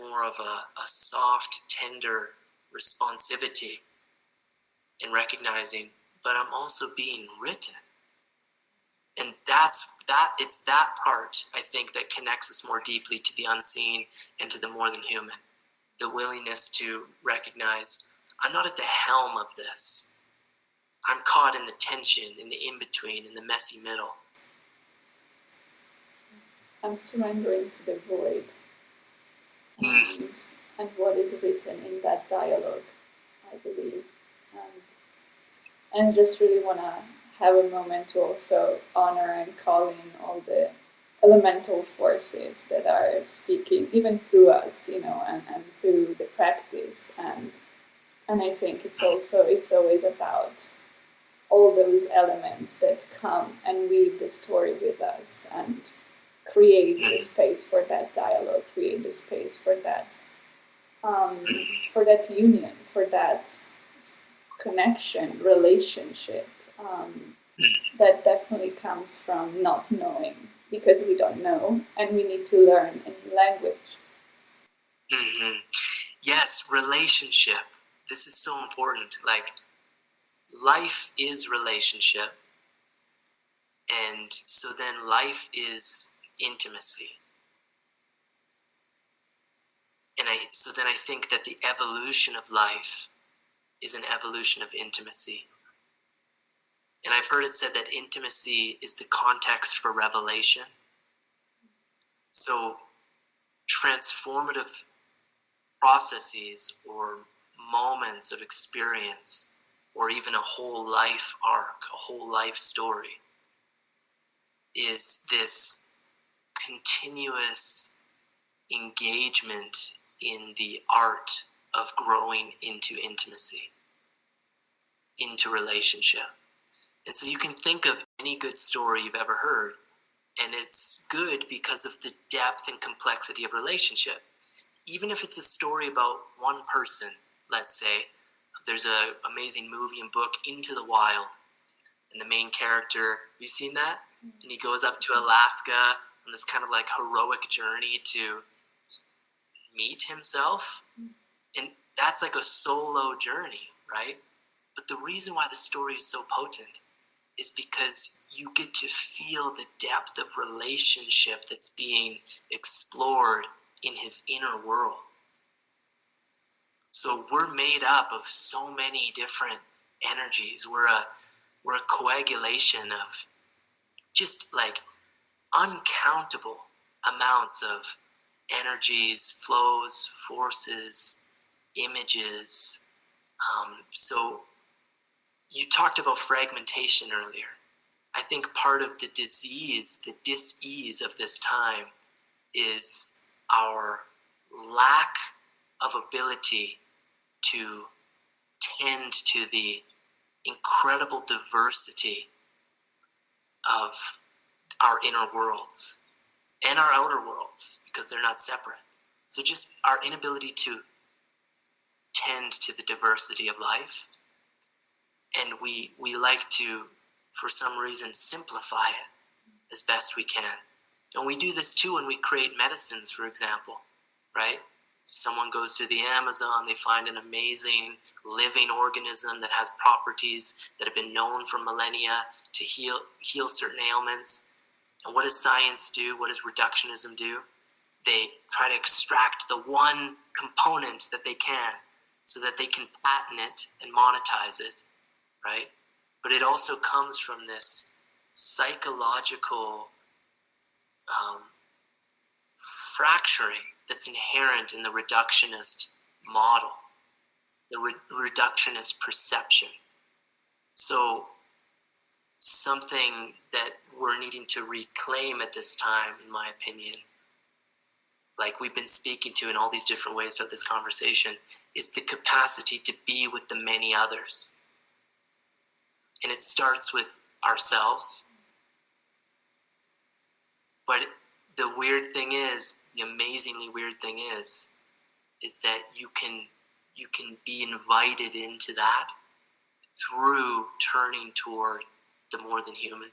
more of a soft, tender responsivity and recognizing, but I'm also being written. And it's that part, I think, that connects us more deeply to the unseen and to the more than human. The willingness to recognize, I'm not at the helm of this. I'm caught in the tension, in the in-between, in the messy middle.
I'm surrendering to the void. And what is written in that dialogue, I believe. And I just really want to have a moment to also honor and call in all the elemental forces that are speaking even through us, and through the practice. And I think it's always about all those elements that come and weave the story with us and create the space for that dialogue, create the space for that union, for that connection, relationship. That definitely comes from not knowing, because we don't know, and we need to learn a new language.
Mm-hmm. Yes, relationship. This is so important. Like, life is relationship, and so then life is intimacy. And so then I think that the evolution of life is an evolution of intimacy. And I've heard it said that intimacy is the context for revelation. So transformative processes or moments of experience, or even a whole life arc, a whole life story, is this continuous engagement in the art of growing into intimacy, into relationship. And so you can think of any good story you've ever heard, and it's good because of the depth and complexity of relationship. Even if it's a story about one person, let's say, there's an amazing movie and book, Into the Wild, and the main character, you seen that? And he goes up to Alaska on this kind of like heroic journey to meet himself. And that's like a solo journey, right? But the reason why the story is so potent is because you get to feel the depth of relationship that's being explored in his inner world. So we're made up of so many different energies. We're a coagulation of just like uncountable amounts of energies, flows, forces, images. So you talked about fragmentation earlier. I think part of the disease, the dis-ease of this time, is our lack of ability to tend to the incredible diversity of our inner worlds and our outer worlds, because they're not separate. So just our inability to tend to the diversity of life. And we like to, for some reason, simplify it as best we can. And we do this too when we create medicines, for example, right? Someone goes to the Amazon, they find an amazing living organism that has properties that have been known for millennia to heal certain ailments. And what does science do? What does reductionism do? They try to extract the one component that they can so that they can patent it and monetize it, right? But it also comes from this psychological fracturing that's inherent in the reductionist model, the reductionist perception. So something that we're needing to reclaim at this time, in my opinion, like we've been speaking to in all these different ways of this conversation, is the capacity to be with the many others. And it starts with ourselves. But the weird thing is, the amazingly weird thing is that you can be invited into that through turning toward the more than human,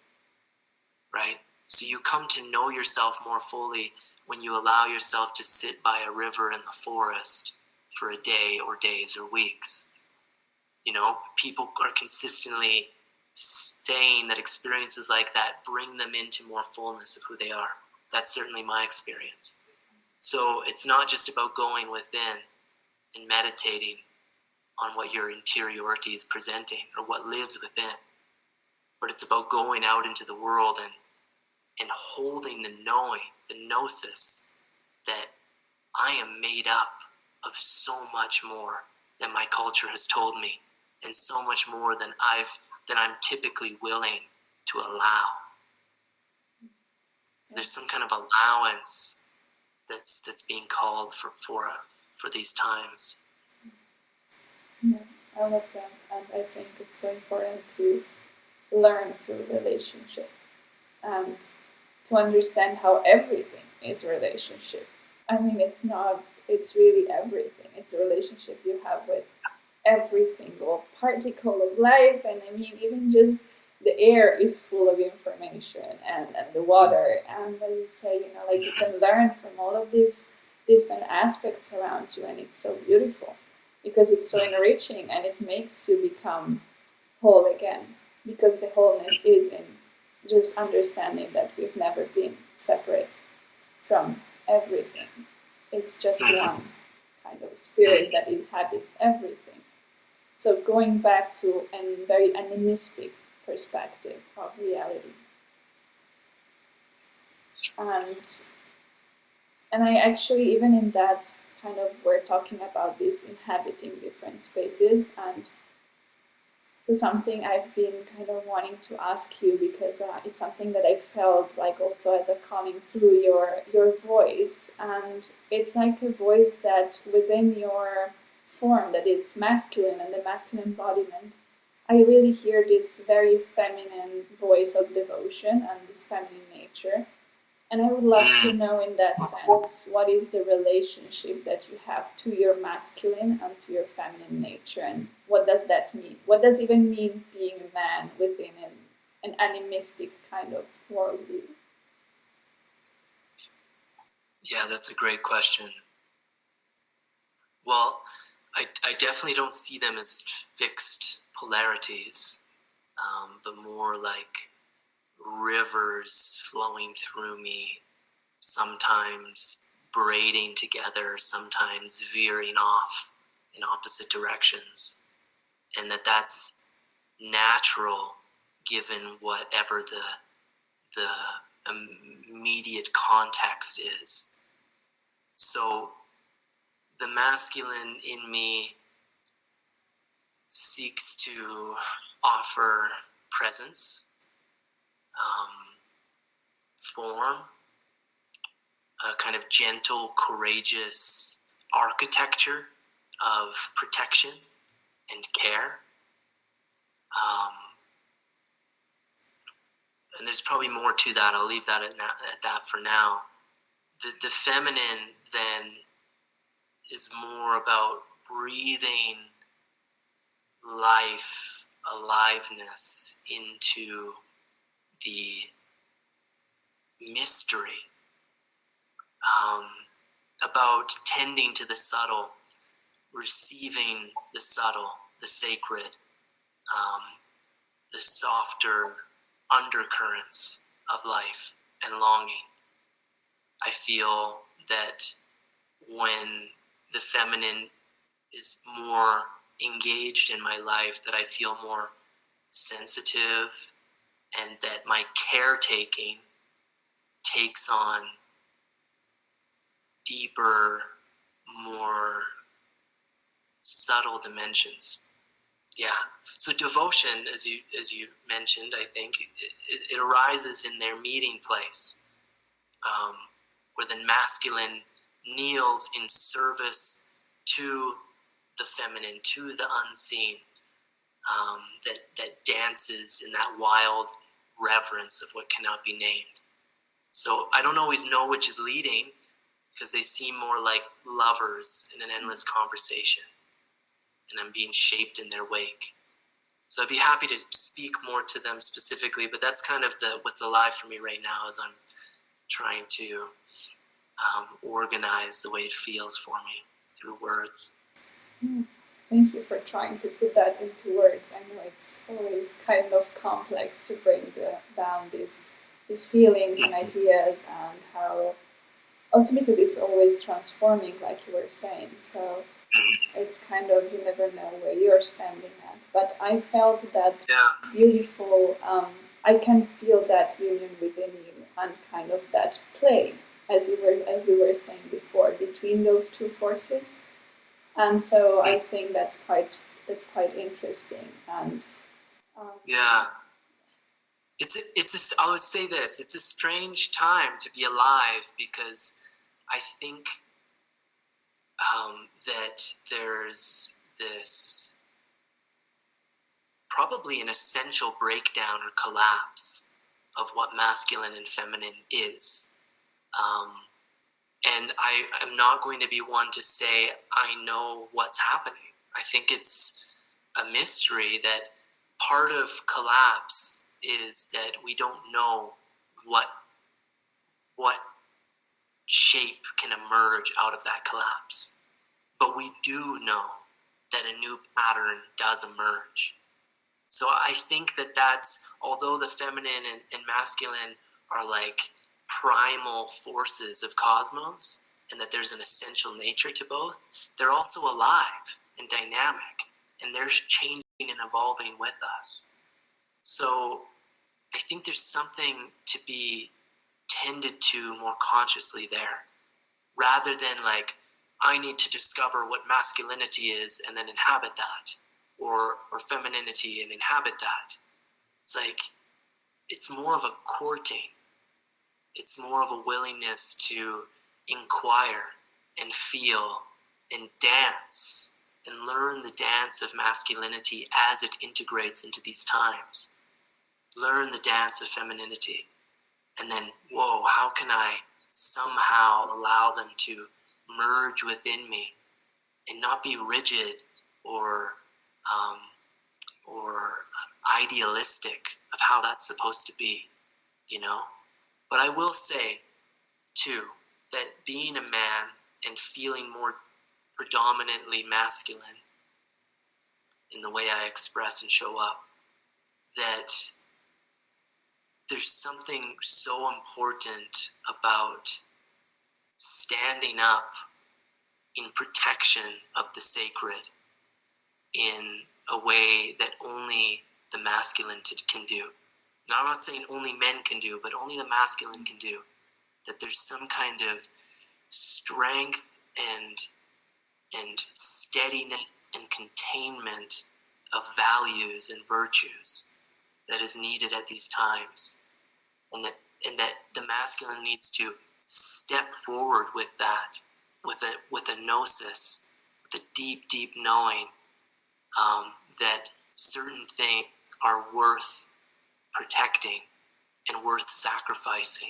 right? So you come to know yourself more fully when you allow yourself to sit by a river in the forest for a day or days or weeks. You know, people are consistently saying that experiences like that bring them into more fullness of who they are. That's certainly my experience. So it's not just about going within and meditating on what your interiority is presenting or what lives within, but it's about going out into the world and holding the knowing, the gnosis, that I am made up of so much more than my culture has told me, and so much more than I'm typically willing to allow. So there's some kind of allowance that's being called for these times.
Yeah, I love that, and I think it's so important to learn through relationship and to understand how everything is relationship. I mean, it's really everything. It's a relationship you have with every single particle of life, and I mean, even just the air is full of information, and the water, and as you say, you know, like you can learn from all of these different aspects around you, and it's so beautiful because it's so enriching, and it makes you become whole again, because the wholeness is in just understanding that we've never been separate from everything. It's just one kind of spirit that inhabits everything. So going back to a very animistic perspective of reality. And I actually, even in that kind of, we're talking about this inhabiting different spaces, and so something I've been kind of wanting to ask you, because it's something that I felt like also as a calling through your voice, and it's like a voice that within your form, that it's masculine and the masculine embodiment, I really hear this very feminine voice of devotion and this feminine nature. And I would love to know, in that sense, what is the relationship that you have to your masculine and to your feminine nature, and what does that mean? What does it even mean being a man within an animistic kind of worldview?
Yeah, that's a great question. Well, I definitely don't see them as fixed polarities, but more like rivers flowing through me, sometimes braiding together, sometimes veering off in opposite directions, and that's natural given whatever the immediate context is. So the masculine in me seeks to offer presence, form, a kind of gentle, courageous architecture of protection and care. And there's probably more to that. I'll leave that at that for now. The feminine then is more about breathing life aliveness, into the mystery, about tending to the subtle, receiving the subtle, the sacred, the softer undercurrents of life and longing. I feel that when the feminine is more engaged in my life, that I feel more sensitive, and that my caretaking takes on deeper, more subtle dimensions. Yeah. So devotion, as you mentioned, I think it arises in their meeting place, where the masculine kneels in service to the feminine, to the unseen, that dances in that wild reverence of what cannot be named. So I don't always know which is leading, because they seem more like lovers in an endless conversation, and I'm being shaped in their wake. So I'd be happy to speak more to them specifically, but that's kind of what's alive for me right now, as I'm trying to organize the way it feels for me through words.
Thank you for trying to put that into words. I know it's always kind of complex to bring down these feelings and ideas, and how also because it's always transforming, like you were saying. So it's kind of, you never know where you're standing at. But I felt that beautiful. I can feel that union within you, and kind of that play, as you were saying before, between those two forces. And so I think that's quite interesting. And
I would say this: it's a strange time to be alive, because I think that there's this probably an essential breakdown or collapse of what masculine and feminine is. And I am not going to be one to say I know what's happening. I think it's a mystery that part of collapse is that we don't know what shape can emerge out of that collapse. But we do know that a new pattern does emerge. So I think that's, although the feminine and masculine are like primal forces of cosmos, and that there's an essential nature to both, they're also alive and dynamic, and they're changing and evolving with us. So I think there's something to be tended to more consciously there, rather than like, I need to discover what masculinity is and then inhabit that, or femininity and inhabit that. It's like, it's more of a courting. It's more of a willingness to inquire and feel and dance and learn the dance of masculinity as it integrates into these times. Learn the dance of femininity. And then, whoa, how can I somehow allow them to merge within me and not be rigid or idealistic of how that's supposed to be, you know? But I will say, too, that being a man and feeling more predominantly masculine in the way I express and show up, that there's something so important about standing up in protection of the sacred in a way that only the masculine can do. Now, I'm not saying only men can do, but only the masculine can do. That there's some kind of strength and steadiness and containment of values and virtues that is needed at these times, and that the masculine needs to step forward with that, with a gnosis, with a deep knowing that certain things are worth protecting and worth sacrificing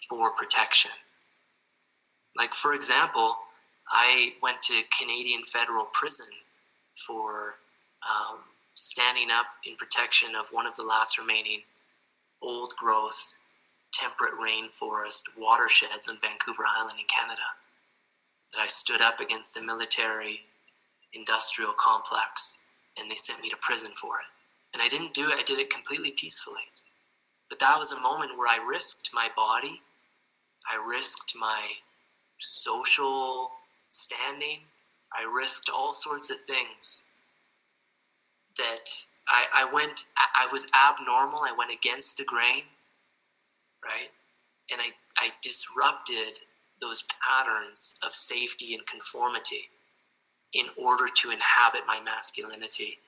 for protection. Like, for example, I went to Canadian federal prison for standing up in protection of one of the last remaining old growth, temperate rainforest watersheds on Vancouver Island in Canada. That I stood up against the military industrial complex, and they sent me to prison for it. And I didn't do it, I did it completely peacefully. But that was a moment where I risked my body, I risked my social standing, I risked all sorts of things that I was abnormal, I went against the grain, right? And I disrupted those patterns of safety and conformity in order to inhabit my masculinity,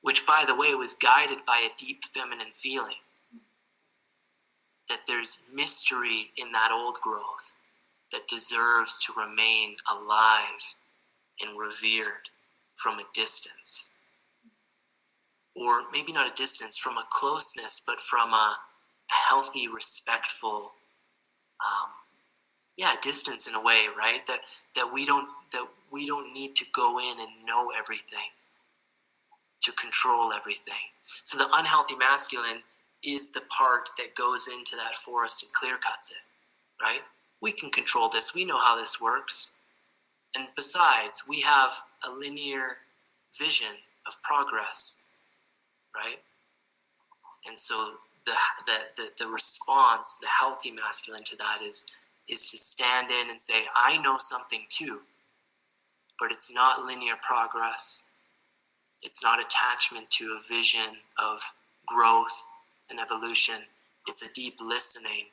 which, by the way, was guided by a deep feminine feeling that there's mystery in that old growth that deserves to remain alive and revered from a distance. Or maybe not a distance, from a closeness, but from a healthy, respectful, distance in a way, right? That we don't need to go in and know everything, to control everything. So the unhealthy masculine is the part that goes into that forest and clear cuts it, right? We can control this. We know how this works. And besides, we have a linear vision of progress, right? And so the response, the healthy masculine to that is to stand in and say, I know something too, but it's not linear progress. It's not attachment to a vision of growth and evolution. It's a deep listening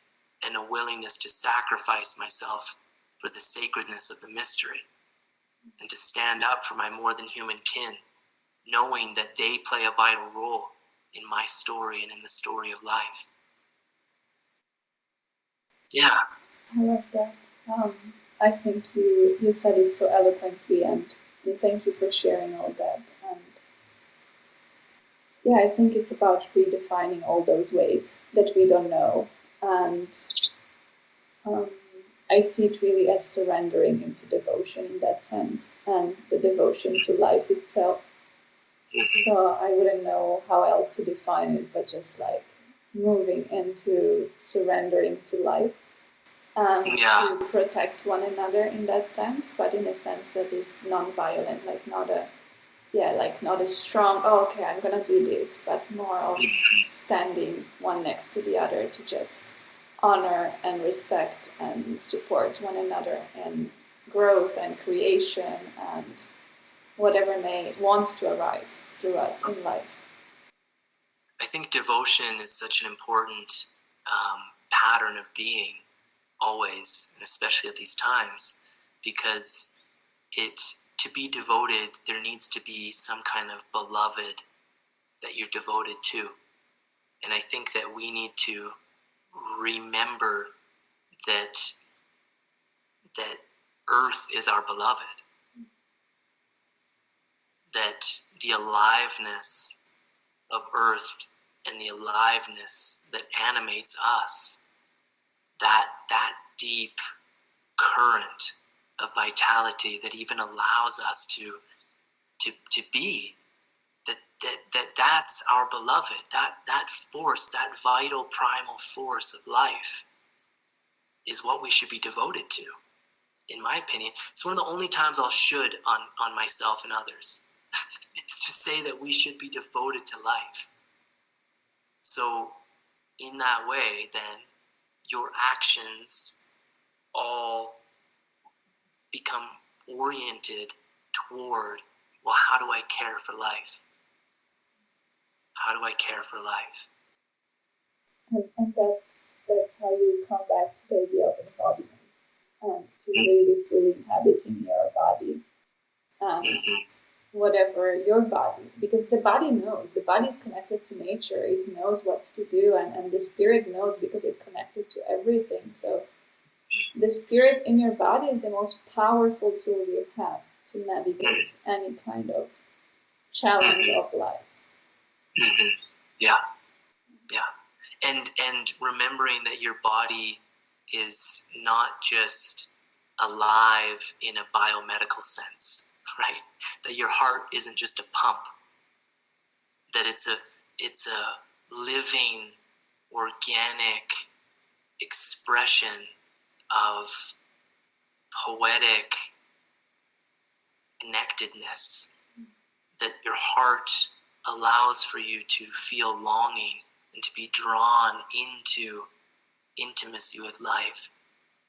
and a willingness to sacrifice myself for the sacredness of the mystery and to stand up for my more than human kin, knowing that they play a vital role in my story and in the story of life. Yeah.
I love that. I think you said it so eloquently, and thank you for sharing all that. And yeah, I think it's about redefining all those ways that we don't know. And I see it really as surrendering into devotion in that sense, and the devotion to life itself. Mm-hmm. So I wouldn't know how else to define it, but just like moving into surrendering to life and to protect one another in that sense, but in a sense that is non-violent, like not a strong, okay, I'm gonna do this, but more of standing one next to the other to just honor and respect and support one another in growth and creation and whatever wants to arise through us in life.
I think devotion is such an important pattern of being always, and especially at these times, because to be devoted, there needs to be some kind of beloved that you're devoted to. And I think that we need to remember that Earth is our beloved. That the aliveness of Earth and the aliveness that animates us, that deep current of vitality that even allows us to be, that's our beloved, that force, that vital primal force of life is what we should be devoted to, in my opinion. It's one of the only times I'll should on myself and others. Is to say that we should be devoted to life. So in that way, then, your actions all become oriented toward, well, how do I care for life? How do I care for life?
And that's how you come back to the idea of embodiment and to really fully inhabiting your body and whatever your body, because the body knows, the body is connected to nature, it knows what to do, and the spirit knows because it's connected to everything. So the spirit in your body is the most powerful tool you have to navigate any kind of challenge of life.
Yeah. And remembering that your body is not just alive in a biomedical sense, right? That your heart isn't just a pump, that it's a living, organic expression of poetic connectedness, that your heart allows for you to feel longing and to be drawn into intimacy with life,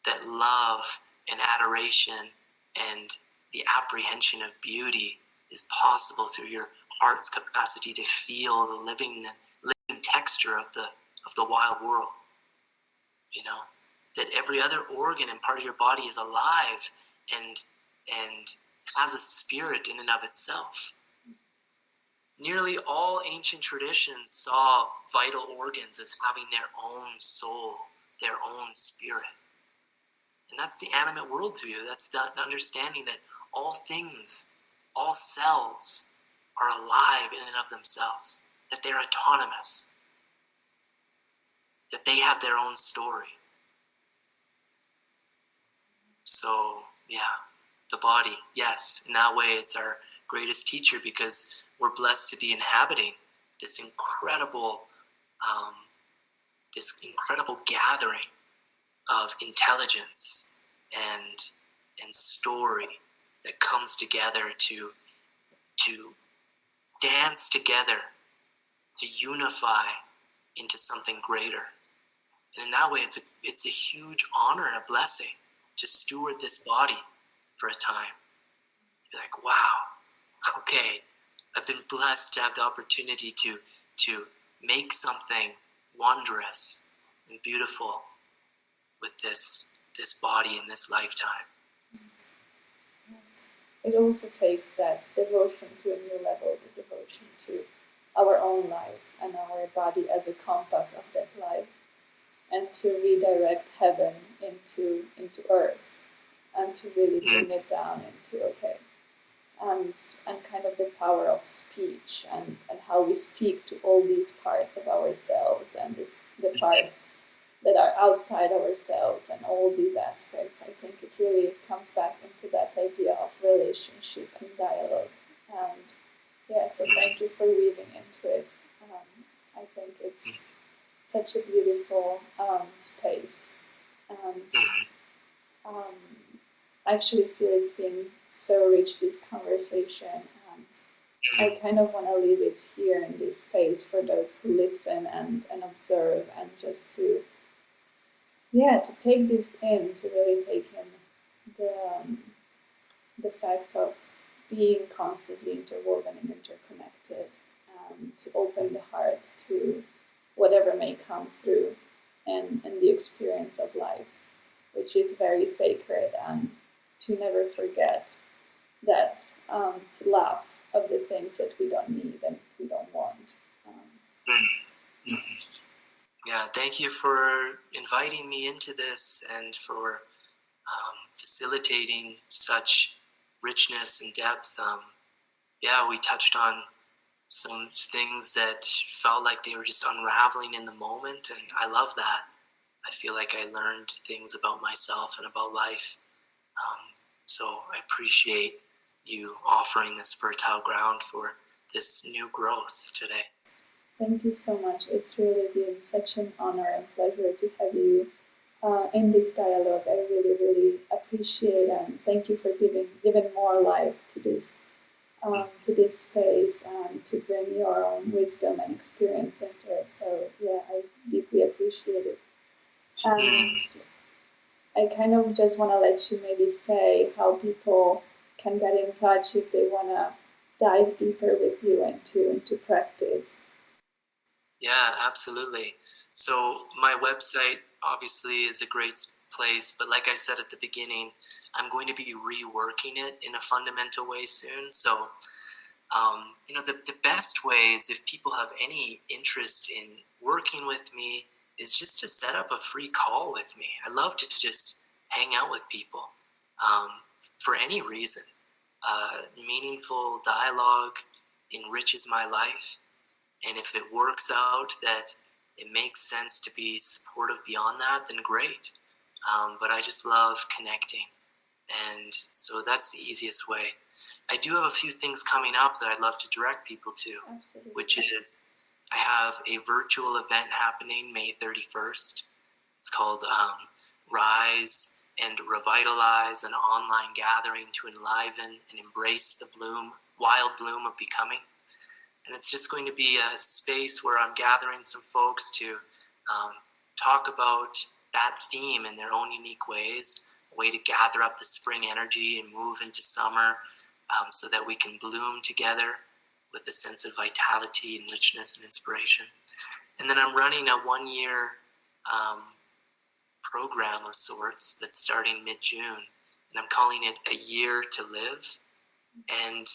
that love and adoration and the apprehension of beauty is possible through your heart's capacity to feel the living texture of the wild world. You know, that every other organ and part of your body is alive and has a spirit in and of itself. Nearly all ancient traditions saw vital organs as having their own soul, their own spirit. And that's the animate worldview. That's the understanding that all things, all cells are alive in and of themselves, that they're autonomous, that they have their own story. So, yeah, the body, yes, in that way it's our greatest teacher, because we're blessed to be inhabiting this incredible gathering of intelligence and story that comes together to dance together, to unify into something greater. And in that way, it's a huge honor and a blessing to steward this body for a time. Be like, wow, okay, I've been blessed to have the opportunity to make something wondrous and beautiful with this body in this lifetime.
Yes. It also takes that devotion to a new level, the devotion to our own life and our body as a compass of that life, and to redirect heaven into earth, and to really bring it down into and kind of the power of speech and how we speak to all these parts of ourselves and the parts that are outside ourselves and all these aspects. I think it really comes back into that idea of relationship and dialogue. And yeah, so thank you for weaving into it. I think it's such a beautiful space. And I actually feel it's been so rich, this conversation, and I kind of want to leave it here in this space for those who listen and observe, and just to take this in, to really take in the fact of being constantly interwoven and interconnected, to open the heart to whatever may come through and the experience of life, which is very sacred, and to never forget that, to laugh of the things that we don't need and we don't want.
Yeah, thank you for inviting me into this and for facilitating such richness and depth. We touched on some things that felt like they were just unraveling in the moment, and I love that. I feel like I learned things about myself and about life. So I appreciate you offering this fertile ground for this new growth today.
Thank you so much. It's really been such an honor and pleasure to have you in this dialogue. I really, really appreciate it, and thank you for giving even more life to this space, and to bring your own wisdom and experience into it. So yeah, I deeply appreciate it. And I kind of just want to let you maybe say how people can get in touch if they want to dive deeper with you into practice.
Yeah, absolutely. So my website obviously is a great place, but like I said at the beginning, I'm going to be reworking it in a fundamental way soon. So, the best way is, if people have any interest in working with me, is just to set up a free call with me. I love to just hang out with people for any reason. Meaningful dialogue enriches my life. And if it works out that it makes sense to be supportive beyond that, then great. But I just love connecting. And so that's the easiest way. I do have a few things coming up that I'd love to direct people to.
Absolutely.
Which is, I have a virtual event happening May 31st. It's called Rise and Revitalize, an online gathering to enliven and embrace the wild bloom of becoming. And it's just going to be a space where I'm gathering some folks to talk about that theme in their own unique ways, a way to gather up the spring energy and move into summer so that we can bloom together with a sense of vitality and richness and inspiration. And then I'm running a 1-year program of sorts that's starting mid-June, and I'm calling it A Year to Live. And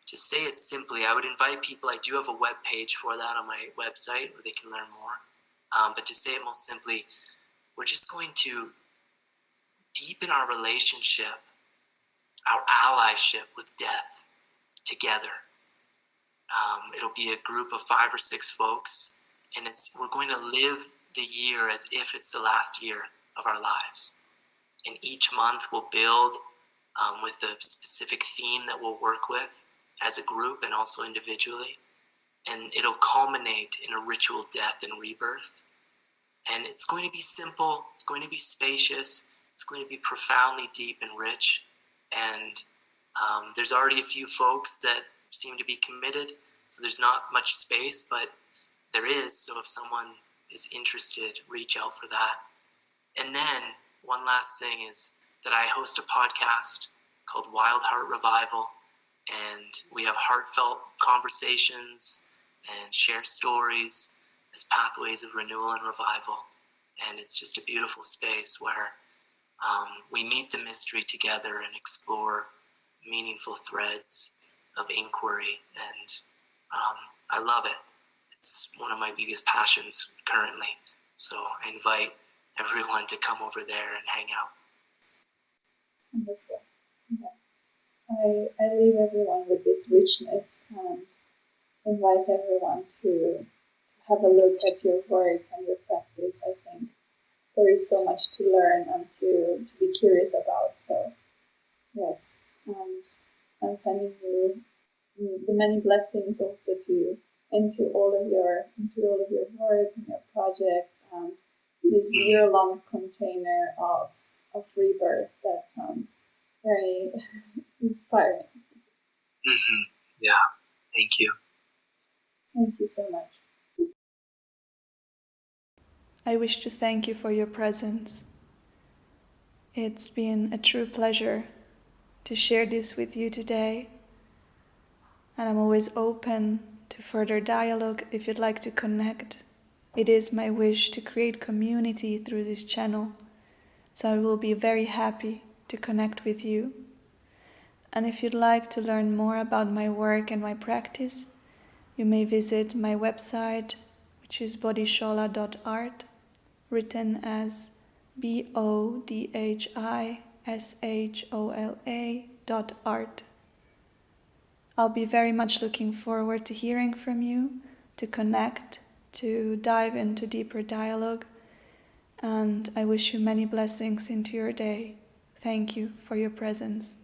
to say it simply, I would invite people, I do have a web page for that on my website where they can learn more. But to say it most simply, we're just going to deepen our relationship, our allyship with death together. It'll be a group of 5 or 6 folks, and we're going to live the year as if it's the last year of our lives. And each month we'll build with a specific theme that we'll work with as a group and also individually. And it'll culminate in a ritual death and rebirth. And it's going to be simple, it's going to be spacious, it's going to be profoundly deep and rich. And there's already a few folks that seem to be committed, so there's not much space, but there is. So if someone is interested, reach out for that. And then one last thing is that I host a podcast called Wild Heart Revival, and we have heartfelt conversations and share stories as pathways of renewal and revival. And it's just a beautiful space where we meet the mystery together and explore meaningful threads of inquiry. And I love it. It's one of my biggest passions currently. So I invite everyone to come over there and hang out.
Wonderful. Yeah. I leave everyone with this richness and invite everyone to have a look at your work and your practice. I think there is so much to learn and to be curious about. So yes, I'm sending you the many blessings also into all of your work and your projects and this year-long container of rebirth. That sounds very inspiring.
Mm-hmm. Yeah, thank you.
Thank you so much.
I wish to thank you for your presence. It's been a true pleasure to share this with you today, and I'm always open to further dialogue if you'd like to connect. It is my wish to create community through this channel, so I will be very happy to connect with you. And if you'd like to learn more about my work and my practice, you may visit my website, which is bodhishola.art, written as bodhishola.art. I'll be very much looking forward to hearing from you, to connect, to dive into deeper dialogue, and I wish you many blessings into your day. Thank you for your presence.